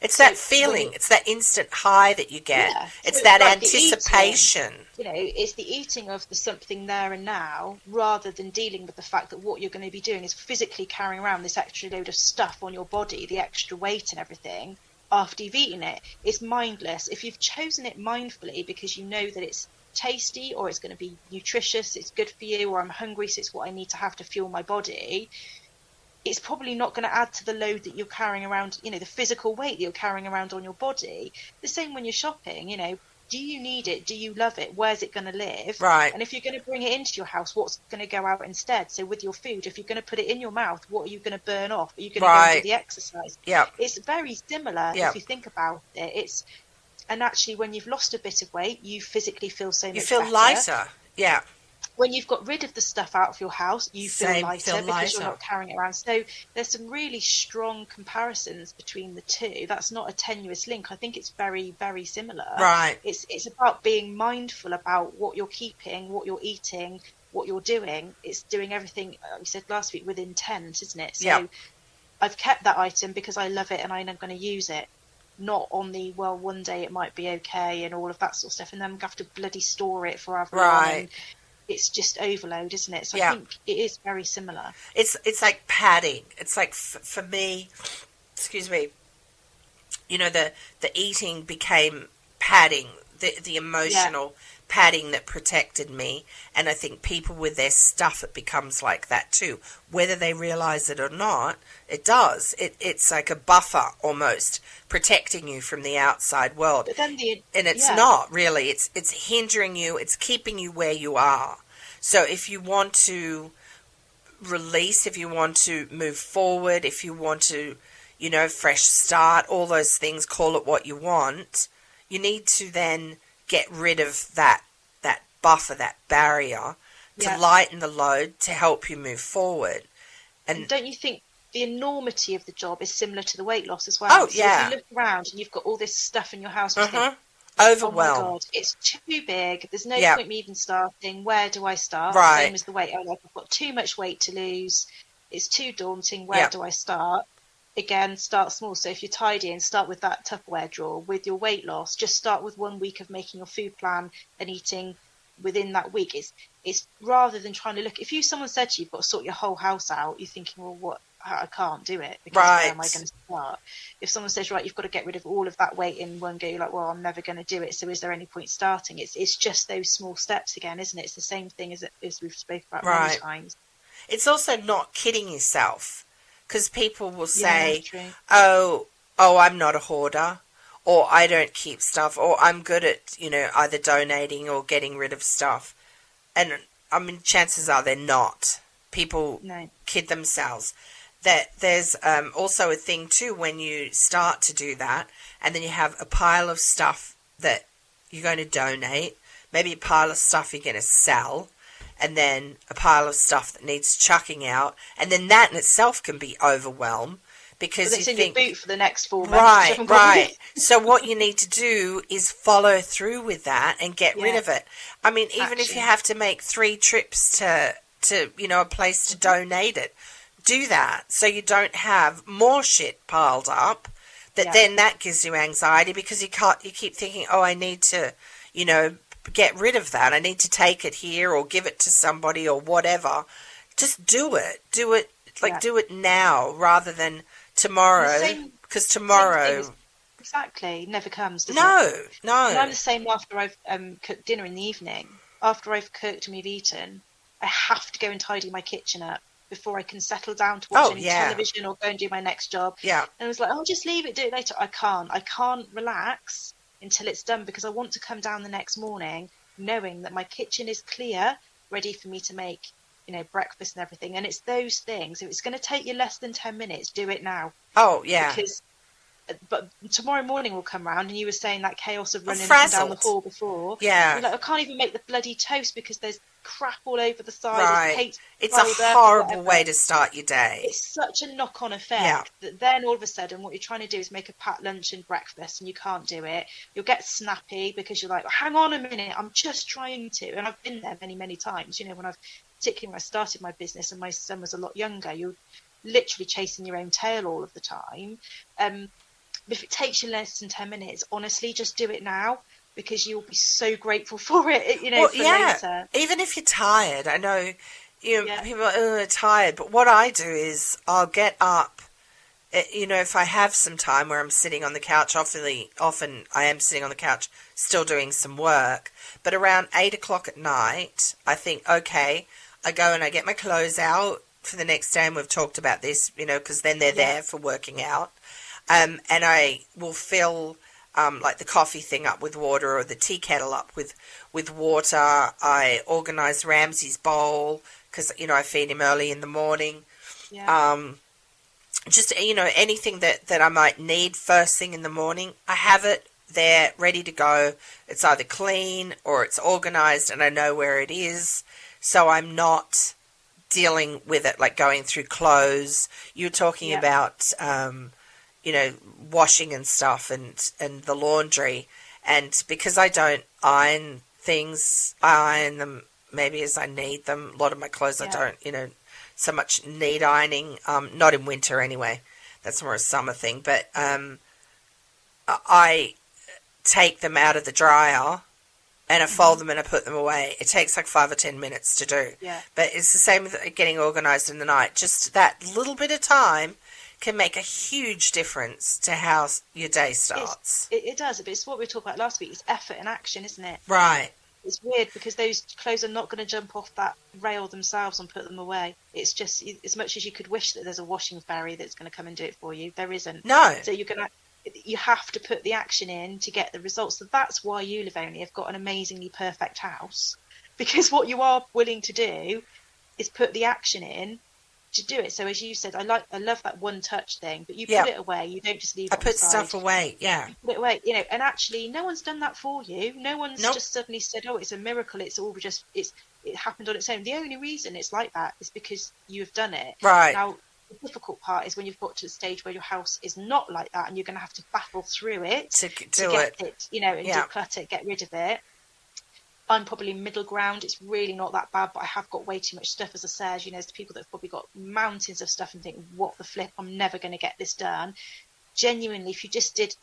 It's that feeling. It's that instant high that you get. Yeah. It's so that like anticipation. It's the eating of the something there and now, rather than dealing with the fact that what you're going to be doing is physically carrying around this extra load of stuff on your body, the extra weight and everything, after you've eaten it. It's mindless. If you've chosen it mindfully because you know that it's tasty, or it's going to be nutritious, it's good for you, or I'm hungry, so it's what I need to have to fuel my body, it's probably not going to add to the load that you're carrying around, the physical weight that you're carrying around on your body. The same when you're shopping, do you need it? Do you love it? Where's it going to live? Right. And if you're going to bring it into your house, what's going to go out instead? So with your food, if you're going to put it in your mouth, what are you going to burn off? Are you going to go and do the exercise? Yeah. It's very similar if you think about it. And actually, when you've lost a bit of weight, you physically feel so much better. You feel lighter. Yeah. When you've got rid of the stuff out of your house, you feel lighter because you're not carrying it around. So there's some really strong comparisons between the two. That's not a tenuous link. I think it's very, very similar. Right. It's about being mindful about what you're keeping, what you're eating, what you're doing. It's doing everything, like we said last week, with intent, isn't it? So I've kept that item because I love it and I'm going to use it. Not on the, well, one day it might be okay and all of that sort of stuff, and then we have to bloody store it forever. Right. It's just overload, isn't it? So I think it is very similar. It's like padding. It's like, for me, excuse me, the eating became padding, the emotional padding that protected me. And I think people with their stuff, it becomes like that too. Whether they realize it or not, it does. It's like a buffer almost, protecting you from the outside world. But then and it's not really. It's hindering you. It's keeping you where you are. So if you want to release, if you want to move forward, if you want to, fresh start, all those things, call it what you want, you need to then get rid of that buffer, that barrier, to lighten the load, to help you move forward. And don't you think the enormity of the job is similar to the weight loss as well? Oh, so if you look around and you've got all this stuff in your house, you think, overwhelmed. Oh my God, it's too big. There's no point me even starting. Where do I start? Right. Same as the weight. I've got too much weight to lose. It's too daunting. Where do I start? Again, start small. So if you're tidying, start with that Tupperware drawer. With your weight loss, just start with 1 week of making your food plan and eating within that week. It's rather than trying to look. If someone said to you, you've got to sort your whole house out, you're thinking, well, what? I can't do it, because where am I going to start? If someone says, right, you've got to get rid of all of that weight in one go, you're like, well, I'm never going to do it. So is there any point starting? It's just those small steps again, isn't it? It's the same thing as we've spoken about many times. It's also not kidding yourself, because people will say, oh, I'm not a hoarder, or I don't keep stuff, or I'm good at, either donating or getting rid of stuff. And chances are they're not. People kid themselves. that there's also a thing too when you start to do that, and then you have a pile of stuff that you're going to donate, maybe a pile of stuff you're going to sell, and then a pile of stuff that needs chucking out, and then that in itself can be overwhelm because it's you in think, your boot for the next 4 months. Right. So what you need to do is follow through with that and get rid of it. I mean, even if you have to make 3 trips to a place to donate it, do that so you don't have more shit piled up. Then that gives you anxiety because you keep thinking, oh, I need to, get rid of that. I need to take it here or give it to somebody or whatever. Just do it. Do it now rather than tomorrow, because tomorrow exactly never comes, does it? No. And I'm the same after I've cooked dinner in the evening. After I've cooked and we've eaten, I have to go and tidy my kitchen up before I can settle down to watch any television or go and do my next job. Yeah. And I was like, oh, just leave it, do it later. I can't relax until it's done because I want to come down the next morning knowing that my kitchen is clear, ready for me to make breakfast and everything. And it's those things. If it's going to take you less than 10 minutes, do it now. Oh, yeah. But tomorrow morning will come round and you were saying that chaos of running up and down the hall before. Yeah. You're like, I can't even make the bloody toast because there's crap all over the side. Right. It's a horrible way to start your day. It's such a knock-on effect that then all of a sudden what you're trying to do is make a packed lunch and breakfast and you can't do it. You'll get snappy because you're like, hang on a minute, I'm just trying to. And I've been there many, many times. Particularly when I started my business and my son was a lot younger, you're literally chasing your own tail all of the time. If it takes you less than 10 minutes, honestly, just do it now because you'll be so grateful for it, later. Even if you're tired, I know, people are tired, but what I do is I'll get up, if I have some time where I'm sitting on the couch, often I am sitting on the couch still doing some work, but around 8 o'clock at night, I think, okay, I go and I get my clothes out for the next day, and we've talked about this, because then they're there for working out. And I will fill like the coffee thing up with water or the tea kettle up with water. I organise Ramsey's bowl because, I feed him early in the morning. Yeah. Just, anything that I might need first thing in the morning, I have it there ready to go. It's either clean or it's organised and I know where it is. So I'm not dealing with it like going through clothes. You're talking about... washing and stuff and the laundry. And because I don't iron things, I iron them maybe as I need them. A lot of my clothes I don't, so much need ironing. Not in winter anyway. That's more a summer thing. But I take them out of the dryer and I fold them and I put them away. It takes like 5 or 10 minutes to do. Yeah. But it's the same with getting organised in the night. Just that little bit of time can make a huge difference to how your day starts. It does, but it's what we talked about last week. It's effort and action, isn't it? Right. It's weird because those clothes are not going to jump off that rail themselves and put them away. It's just as much as you could wish that there's a washing fairy that's going to come and do it for you. There isn't. No. So you have to put the action in to get the results. So that's why you, Lovoni, have got an amazingly perfect house, because what you are willing to do is put the action in to do it. So as you said, I love that one touch thing, but you put it away. You don't just leave it. I put stuff away. Yeah. You put it away, and actually no one's done that for you. No one's just suddenly said, oh, it's a miracle. It's all just, it happened on its own. The only reason it's like that is because you have done it. Right. Now, the difficult part is when you've got to the stage where your house is not like that and you're going to have to battle through it to get it, and declutter it, get rid of it. I'm probably middle ground. It's really not that bad, but I have got way too much stuff, as I said. There's people that have probably got mountains of stuff and think, what the flip, I'm never going to get this done. Genuinely, if you just did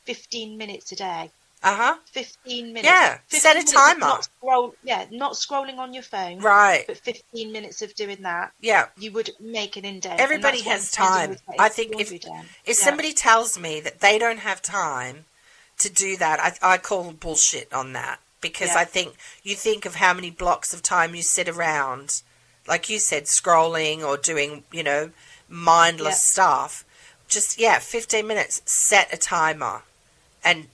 15 minutes a day, 15 minutes. Yeah, 15 set a timer. Not scrolling on your phone. Right. But 15 minutes of doing that. Yeah. You would make an indent. Everybody has time. I think if somebody tells me that they don't have time to do that, I call bullshit on that. Because I think you think of how many blocks of time you sit around, like you said, scrolling or doing, mindless stuff. Just, 15 minutes, set a timer. And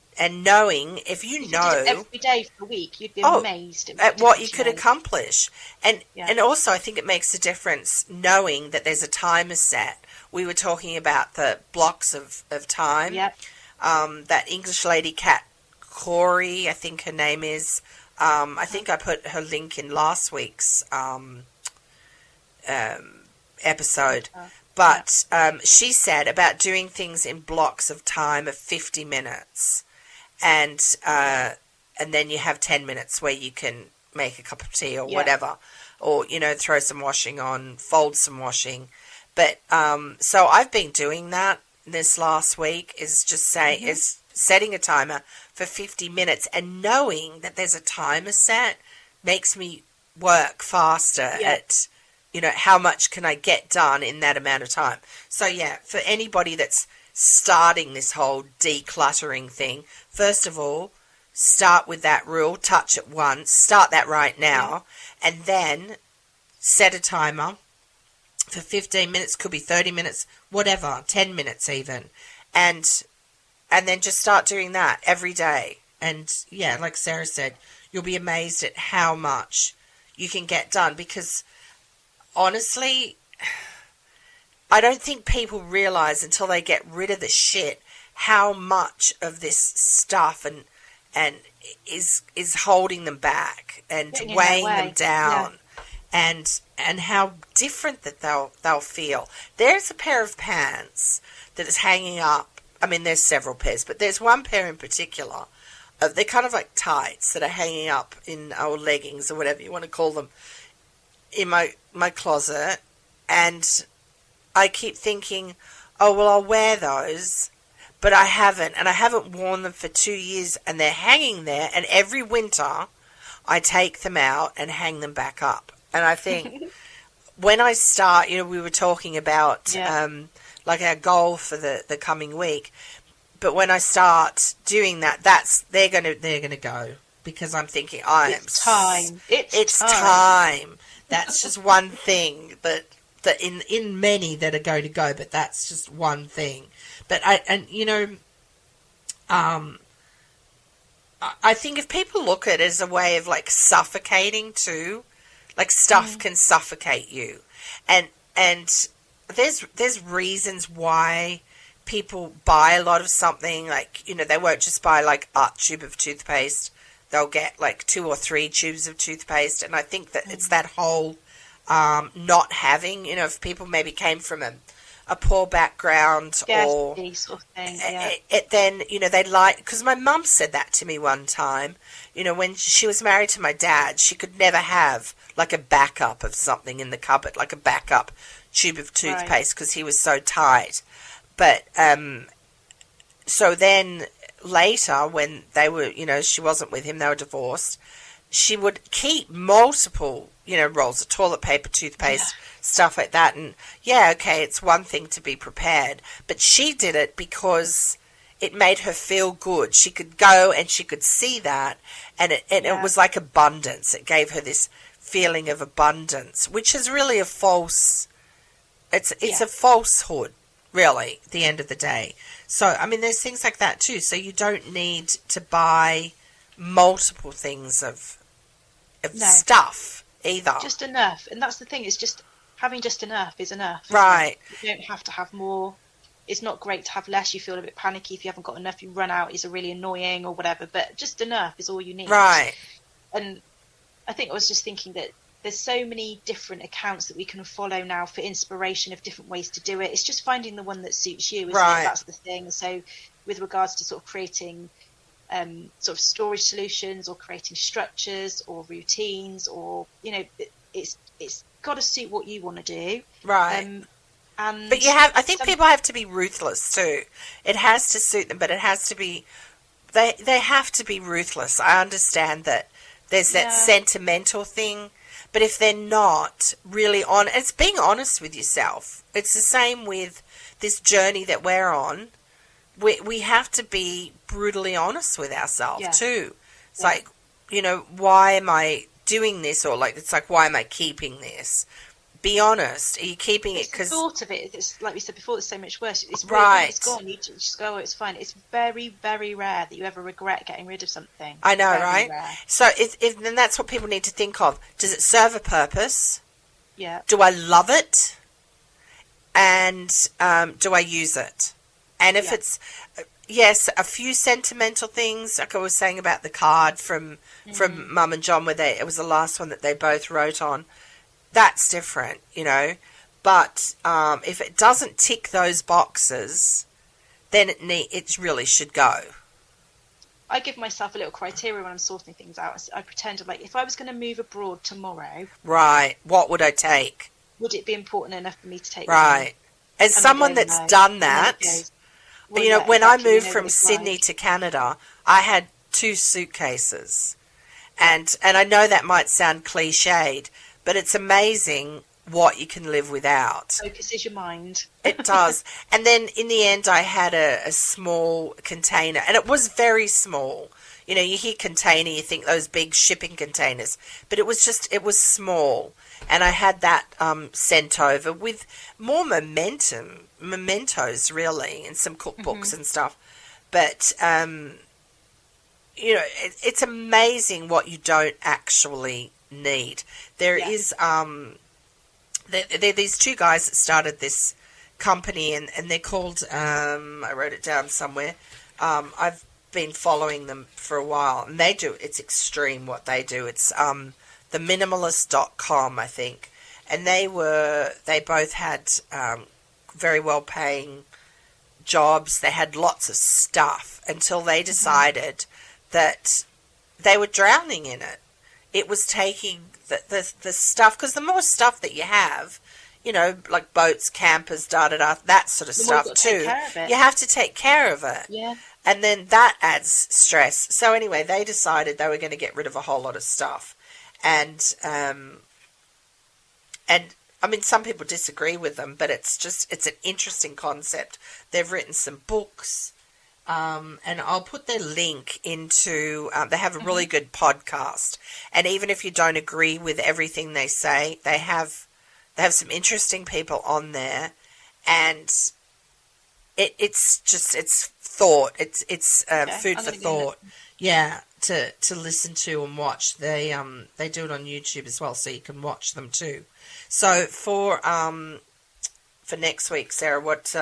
knowing, if you know... did it every day for a week, you'd be amazed at what you could accomplish. And also, I think it makes a difference knowing that there's a timer set we were talking about the blocks of time. Yep. That English lady, Kat Corey, I think her name is. I think I put her link in last week's episode. But she said about doing things in blocks of time of 50 minutes. And then you have 10 minutes where you can make a cup of tea or whatever. Or, throw some washing on, fold some washing. But so I've been doing that this last week, is just is setting a timer for 50 minutes, and knowing that there's a timer set makes me work faster at, how much can I get done in that amount of time. So, for anybody that's starting this whole decluttering thing, first of all, start with that rule, touch it once, start that right now, and then set a timer for 15 minutes, could be 30 minutes, whatever, 10 minutes even, and then just start doing that every day. And like Sarah said, you'll be amazed at how much you can get done, because honestly, I don't think people realize until they get rid of the shit how much of this stuff and is holding them back and weighing them down. And how different that they'll feel. There's a pair of pants that is hanging up. I mean, there's several pairs, but there's one pair in particular. They're kind of like tights that are hanging up in our leggings or whatever you want to call them in my closet. And I keep thinking, oh, well, I'll wear those, but I haven't. And I haven't worn them for 2 years, and they're hanging there. And every winter I take them out and hang them back up. And I think when I start, we were talking about like our goal for the coming week. But when I start doing that, they're gonna go, because I'm thinking it's time. It's time. That's just one thing that in many that are going to go, but that's just one thing. But I think if people look at it as a way of like suffocating too. Like stuff can suffocate you, and there's reasons why people buy a lot of something. Like they won't just buy like a tube of toothpaste; they'll get like 2 or 3 tubes of toothpaste. And I think that it's that whole not having. If people maybe came from a poor background or sort of thing, then they like, because my mum said that to me one time. When she was married to my dad, she could never have like a backup of something in the cupboard, like a backup tube of toothpaste, because he was so tight. But so then later, when they were, she wasn't with him, they were divorced, she would keep multiple, rolls of toilet paper, toothpaste, stuff like that. And it's one thing to be prepared, but she did it because it made her feel good. She could go and she could see that, and it was like abundance. It gave her this feeling of abundance, which is really a false. It's a falsehood, really, at the end of the day. So I mean, there's things like that too. So you don't need to buy multiple things of stuff either. Just enough, and that's the thing. Is just having just enough is enough. Right. You don't have to have more. It's not great to have less. You feel a bit panicky if you haven't got enough. You run out. It's really annoying or whatever. But just enough is all you need. Right. And I think I was just thinking that there's so many different accounts that we can follow now for inspiration of different ways to do it. It's just finding the one that suits you, isn't it? That's the thing. So with regards to sort of creating sort of storage solutions or creating structures or routines, or it's got to suit what you want to do. Right. And but I think people have to be ruthless too. It has to suit them, but it has to be, they have to be ruthless. I understand that there's that sentimental thing, but if they're not really it's being honest with yourself. It's the same with this journey that we're on. We have to be brutally honest with ourselves too. It's like, why am I doing this? Or like, it's like, why am I keeping this? Be honest. Are you keeping it because the thought of it? It's like we said before. It's so much worse. It's right. It's gone. You just go. Oh, it's fine. It's very, very rare that you ever regret getting rid of something. I know, very right? Rare. So, then that's what people need to think of. Does it serve a purpose? Yeah. Do I love it? and do I use it? And if it's, yes, a few sentimental things, like I was saying about the card from Mum and John, where it was the last one that they both wrote on, that's different, But if it doesn't tick those boxes, then it really should go. I give myself a little criteria when I'm sorting things out. I pretend if I was going to move abroad tomorrow, right, what would I take? Would it be important enough for me to take? Right. As someone that's done that, when I moved from Sydney to Canada, I had 2 suitcases. And I know that might sound cliched, but it's amazing what you can live without. Focuses your mind. It does. And then in the end, I had a small container, and it was very small. You hear container, you think those big shipping containers, but it was small. And I had that sent over with more mementos really, and some cookbooks and stuff. But, it's amazing what you don't actually need. There is... They're these 2 guys that started this company, and they're called, I wrote it down somewhere, I've been following them for a while, and it's extreme what they do. It's theminimalist.com, I think, and they both had very well paying jobs. They had lots of stuff until they decided that they were drowning in it. It was taking the stuff, because the more stuff that you have, like boats, campers, that sort of stuff too, you have to take care of it. Yeah. And then that adds stress. So anyway, they decided they were going to get rid of a whole lot of stuff. And I mean, some people disagree with them, but it's an interesting concept. They've written some books. And I'll put their link into, they have a really good podcast. And even if you don't agree with everything they say, they have some interesting people on there. And it's thought. It's food for thought. Yeah, to listen to and watch. They do it on YouTube as well, so you can watch them too. So for next week, Sarah, what's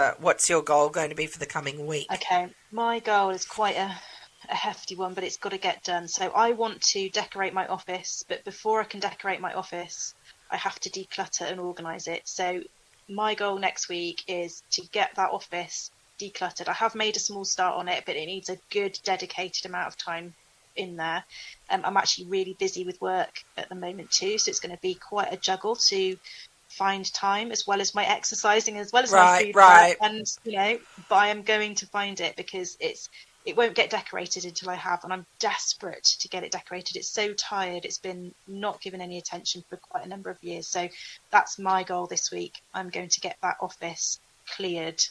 your goal going to be for the coming week? Okay, my goal is quite a hefty one, but it's got to get done. So I want to decorate my office, but before I can decorate my office, I have to declutter and organise it. So my goal next week is to get that office decluttered. I have made a small start on it, but it needs a good dedicated amount of time in there. I'm actually really busy with work at the moment too, so it's going to be quite a juggle to find time, as well as my exercising, as well as my food prep, and but I am going to find it, because it won't get decorated until I have, and I'm desperate to get it decorated. It's so tired. It's been not given any attention for quite a number of years. So that's my goal this week. I'm going to get that office cleared.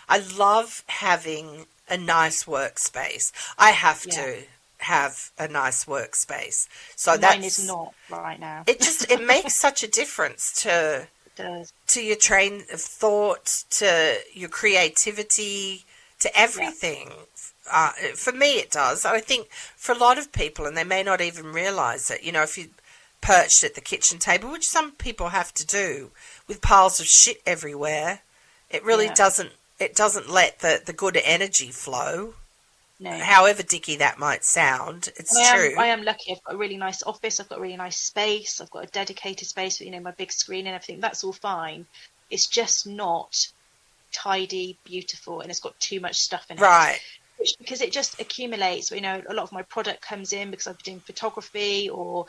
I love having a nice workspace. I have to have a nice workspace. So mine is not right now. It makes such a difference to your train of thought, to your creativity, to everything. For me it does. I think for a lot of people, and they may not even realise it, if you perched at the kitchen table, which some people have to do, with piles of shit everywhere, it really doesn't let the good energy flow. No. However dicky that might sound, it's true. I am lucky. I've got a really nice office. I've got a really nice space. I've got a dedicated space for, my big screen and everything. That's all fine. It's just not tidy, beautiful, and it's got too much stuff in it. Right. Because it just accumulates. A lot of my product comes in because I've been doing photography or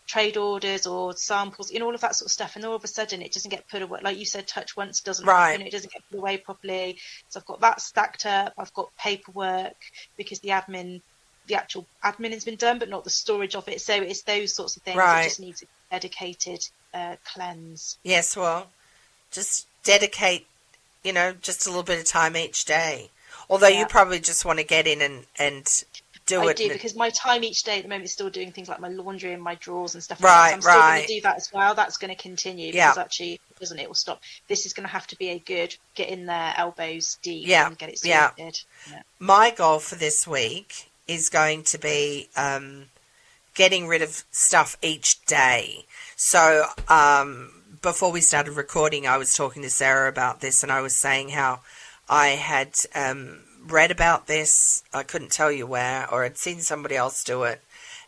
trade orders or samples, all of that sort of stuff, and all of a sudden it doesn't get put away. Like you said, touch once doesn't happen. It doesn't get put away properly. So I've got that stacked up. I've got paperwork because the actual admin has been done, but not the storage of it. So it's those sorts of things. It just needs a dedicated cleanse. Yes, well, just dedicate, just a little bit of time each day. Although you probably just want to get in and do it. I do, because my time each day at the moment is still doing things like my laundry and my drawers and stuff like that. So I'm still going to do that as well. That's going to continue, because actually, if it doesn't, it will stop. This is going to have to be a good get in there, elbows deep, and get it sorted. Yeah. My goal for this week is going to be getting rid of stuff each day. So before we started recording, I was talking to Sarah about this, and I was saying how I had read about this. I couldn't tell you where, or I'd seen somebody else do it.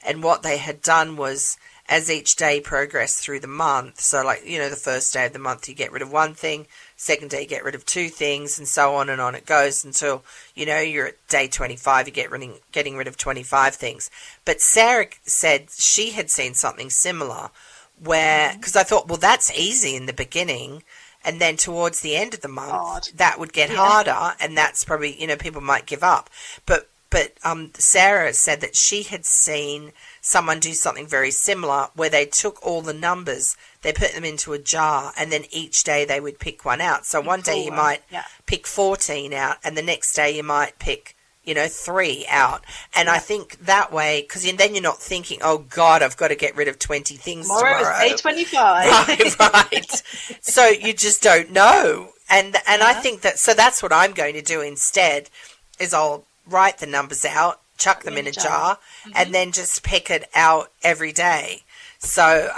And what they had done was, as each day progressed through the month, so like, the first day of the month you get rid of one thing, second day you get rid of two things, and so on and on it goes until, you're at day 25, you're getting rid of 25 things. But Sarah said she had seen something similar where, because I thought, well, that's easy in the beginning, and then towards the end of the month, that would get harder, and that's probably, people might give up. But Sarah said that she had seen someone do something very similar where they took all the numbers, they put them into a jar, and then each day they would pick one out. So one day you might pick 14 out, and the next day you might pick, 3 out. And I think that way, because then you're not thinking, oh, God, I've got to get rid of 20 things tomorrow. Tomorrow is day 25. Right. So you just don't know. And I think so that's what I'm going to do instead, is I'll write the numbers out, chuck them in a jar, and then just pick it out every day. So,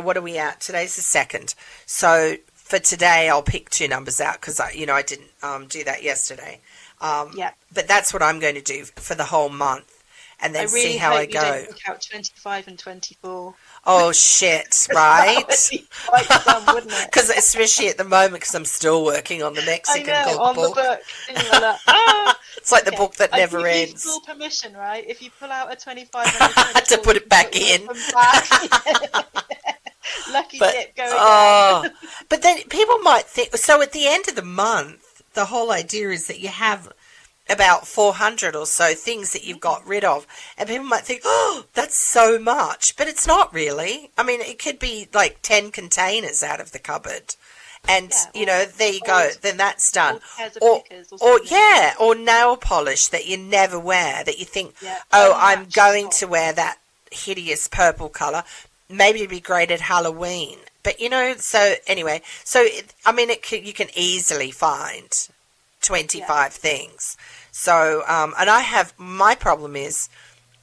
what are we at? Today's the 2nd. So for today, I'll pick 2 numbers out because, I didn't do that yesterday. But that's what I'm going to do for the whole month, and then see how I go. I really hope you don't pick out 25 and 24. Oh, shit, right? That would be quite dumb, wouldn't it? Because especially at the moment, because I'm still working on the Mexican cookbook. The book. And you're like, it's like the book that never give ends. You full permission, right? If you pull out a 25 and a 24, to put it back in. Lucky dip going down. But then people might think, so at the end of the month, the whole idea is that you have about 400 or so things that you've got rid of, and people might think, oh, that's so much, but it's not really. I mean, it could be like 10 containers out of the cupboard, and there you go, then that's done. Or nail polish that you never wear, that you think, I'm going to wear that hideous purple colour, maybe it'd be great at Halloween, but so anyway, you can easily find 25 things. So, and my problem is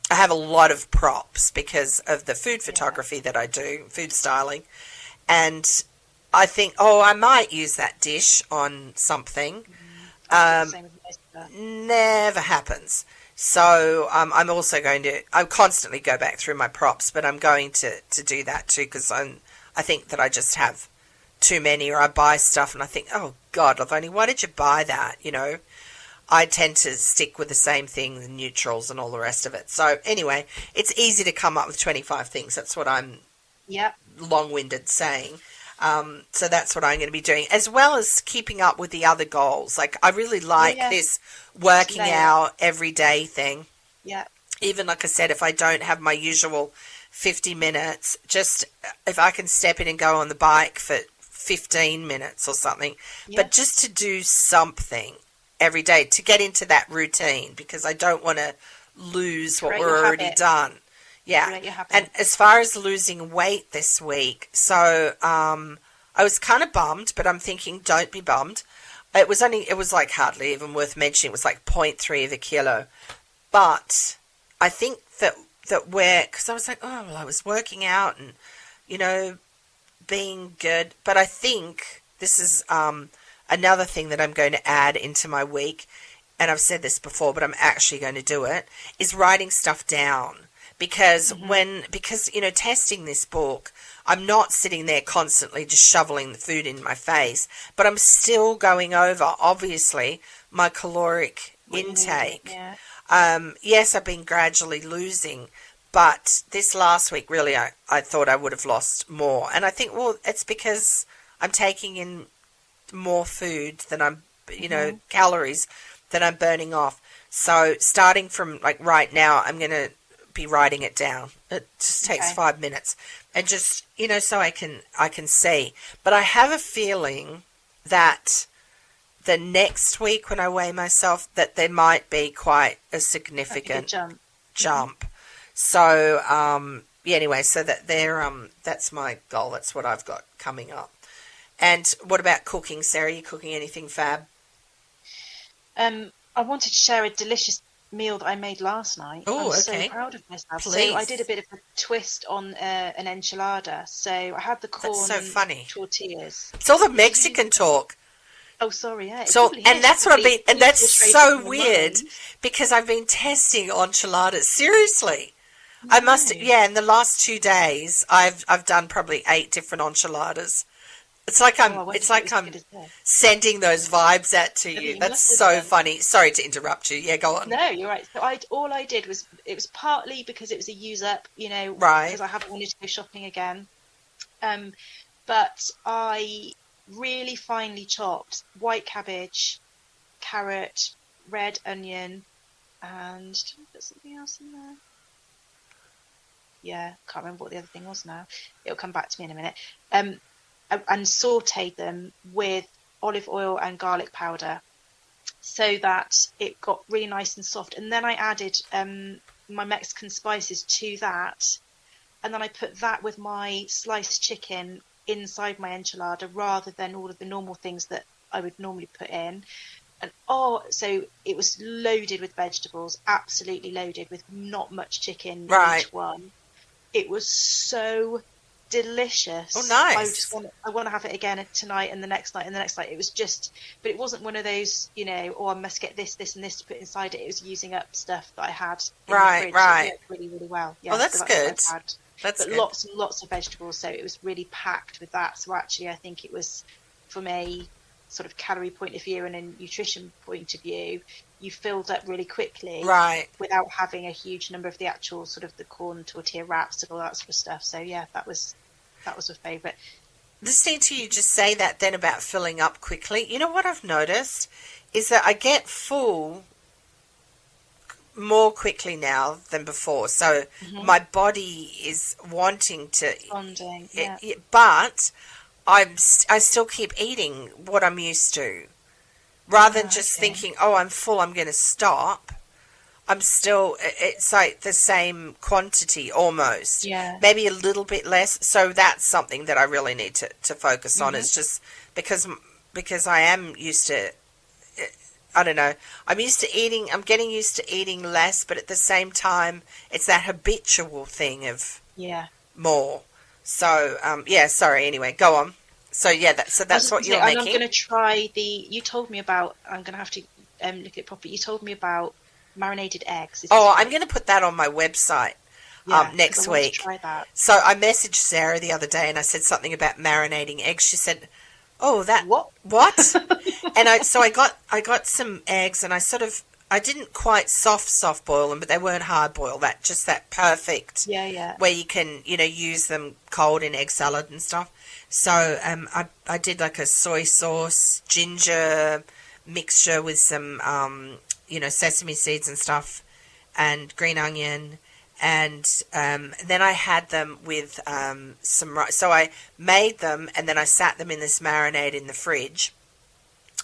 I have a lot of props because of the food photography that I do, food styling, and I think, I might use that dish on something. Never happens. So I'm also I constantly go back through my props, but I'm going to do that too, because I think that I just have too many, or I buy stuff and I think, oh God, Lovoni, why did you buy that? I tend to stick with the same thing, the neutrals and all the rest of it. So anyway, it's easy to come up with 25 things. That's what I'm long-winded saying. So that's what I'm going to be doing, as well as keeping up with the other goals. Like, I really like this working out every day thing. Yeah. Even, like I said, if I don't have my usual 50 minutes, just if I can step in and go on the bike for 15 minutes or something, but just to do something every day to get into that routine, because I don't want to lose what we're already done. Yeah. And as far as losing weight this week, so I was kind of bummed, but I'm thinking, don't be bummed. It was like hardly even worth mentioning. It was like 0.3 of a kilo. But I think that because I was like, oh, well, I was working out and, being good. But I think this is another thing that I'm going to add into my week, and I've said this before, but I'm actually going to do it, is writing stuff down. Because testing this book, I'm not sitting there constantly just shoveling the food in my face, but I'm still going over, obviously, my caloric intake. Yes, I've been gradually losing, but this last week, really, I thought I would have lost more. And I think, well, it's because I'm taking in more food than I'm, calories that I'm burning off. So starting from like right now, I'm going to be writing it down. It just takes 5 minutes, and just so I can see. But I have a feeling that the next week when I weigh myself, that there might be quite a significant jump. So anyway, so that that's my goal. That's what I've got coming up. And what about cooking, Sarah? Are you cooking anything fab? I wanted to share a delicious meal that I made last night. Oh, I'm so okay. proud of myself. So I did a Please. bit of a twist on an enchilada. So I had the That's corn so funny. tortillas. It's all the Did you? Mexican talk. Oh, sorry. Yeah, it So, probably and is. that's what I've been, and that's Infiltrated so my weird mind. because I've been testing enchiladas. Seriously. I must, No. yeah, in the last 2 days, I've done probably 8 different enchiladas. Oh, I wondered It's if it like was as I'm good as this. sending those vibes out to I you. think you That's must have so done. funny. Sorry to interrupt you. Yeah, go on. No, you're right. So all I did was, it was partly because it was a use up, Right, because I haven't wanted to go shopping again. Um, but I really finely chopped white cabbage, carrot, red onion, and did I put something else in there? Yeah, can't remember what the other thing was now. It'll come back to me in a minute. And sauteed them with olive oil and garlic powder so that it got really nice and soft. And then I added my Mexican spices to that, and then I put that with my sliced chicken inside my enchilada rather than all of the normal things that I would normally put in. And so it was loaded with vegetables, absolutely loaded, with not much chicken in right. each one. It was so Oh, delicious. nice. I want to have it again tonight and the next night and the next night. It was just, but it wasn't one of those, I must get this, this, and this to put inside it. It was using up stuff that I had in the Right, fridge. right. It worked really, really well. Oh, Yeah, so that's that's what good. I've had. That's But good. lots and lots of vegetables, so it was really packed with that. So actually, I think it was, from a sort of calorie point of view and a nutrition point of view, you filled up really quickly, Right. without having a huge number of the actual sort of the corn tortilla wraps and all that sort of stuff. So yeah, that was a favourite. Listening to you just say that then about filling up quickly, you know what I've noticed is that I get full more quickly now than before. So my body is wanting to, Bonding, yeah. but I still keep eating what I'm used to. Rather than just Okay. thinking, oh, I'm full, I'm going to stop. It's like the same quantity almost. Yeah. Maybe a little bit less. So that's something that I really need to focus on. It's just because I am used to, I don't know, I'm getting used to eating less, but at the same time, it's that habitual thing of Yeah. more. So, sorry, anyway, go on. So, yeah, that's what you're I'm making. going to try you told me about, I'm going to have to look at it properly. You told me about marinated eggs. I'm going to put that on my website next I want week. to try that. So I messaged Sarah the other day and I said something about marinating eggs. She said, "Oh, that What? And I got some eggs and I didn't quite soft boil them, but they weren't hard boiled. That perfect. Yeah. Where you can use them cold in egg salad and stuff. So I did like a soy sauce, ginger mixture with some sesame seeds and stuff, and green onion, and then I had them with some rice. So I made them, and then I sat them in this marinade in the fridge,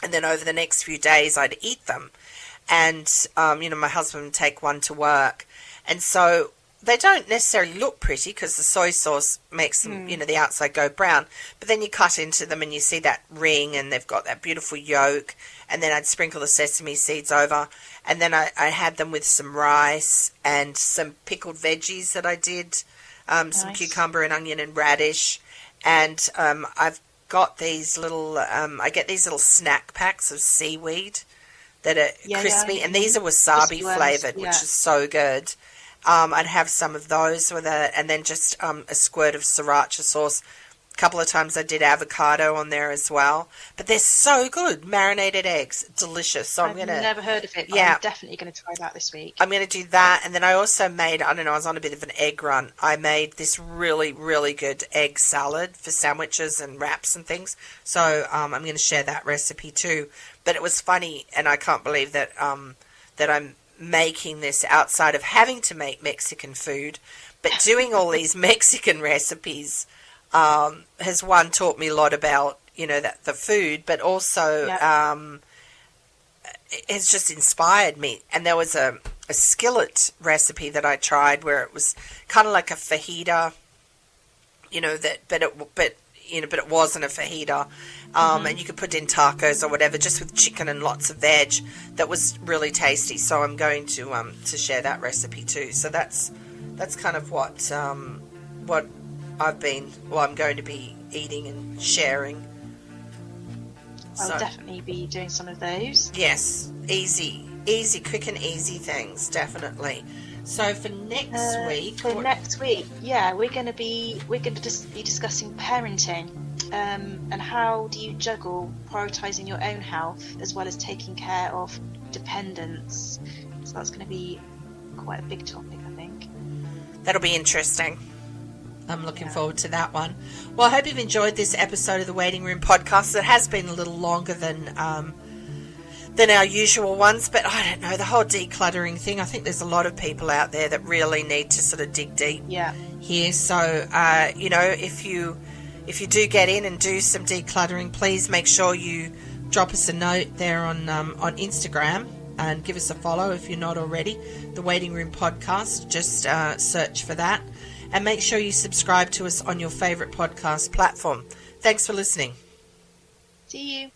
and then over the next few days I'd eat them, and my husband would take one to work, and so they don't necessarily look pretty because the soy sauce makes them, the outside go brown. But then you cut into them and you see that ring and they've got that beautiful yolk. And then I'd sprinkle the sesame seeds over. And then I had them with some rice and some pickled veggies that I did, some cucumber and onion and radish. And I've got these I get these little snack packs of seaweed that are crispy. And these are wasabi flavoured, which is so good. I'd have some of those with it, and then just a squirt of sriracha sauce. A couple of times I did avocado on there as well. But they're so good. Marinated eggs. Delicious. So I've never heard of it, but Yeah. I'm definitely going to try that this week. I'm going to do that. And then I also made, I don't know, I was on a bit of an egg run. I made this really, really good egg salad for sandwiches and wraps and things. So I'm going to share that recipe too. But it was funny, and I can't believe that that I'm making this outside of having to make Mexican food, but doing all these Mexican recipes has taught me a lot about that the food, but also it's just inspired me. And there was a skillet recipe that I tried where it was kind of like a fajita, but but it wasn't a fajita. And you could put in tacos or whatever, just with chicken and lots of veg. That was really tasty. So I'm going to share that recipe too. So that's kind of what I'm going to be eating and sharing. I'll definitely be doing some of those. Yes, easy, quick and easy things, definitely. So for next week, we're going to be discussing parenting, and how do you juggle prioritizing your own health as well as taking care of dependents. So that's going to be quite a big topic, I think. That'll be interesting. I'm looking forward to that one. Well, I hope you've enjoyed this episode of the Waiting Room Podcast. It has been a little longer than our usual ones, but I don't know, the whole decluttering thing, I think there's a lot of people out there that really need to sort of dig deep here. So, if you do get in and do some decluttering, please make sure you drop us a note there on Instagram and give us a follow if you're not already. The Waiting Room Podcast, just search for that. And make sure you subscribe to us on your favourite podcast platform. Thanks for listening. See you.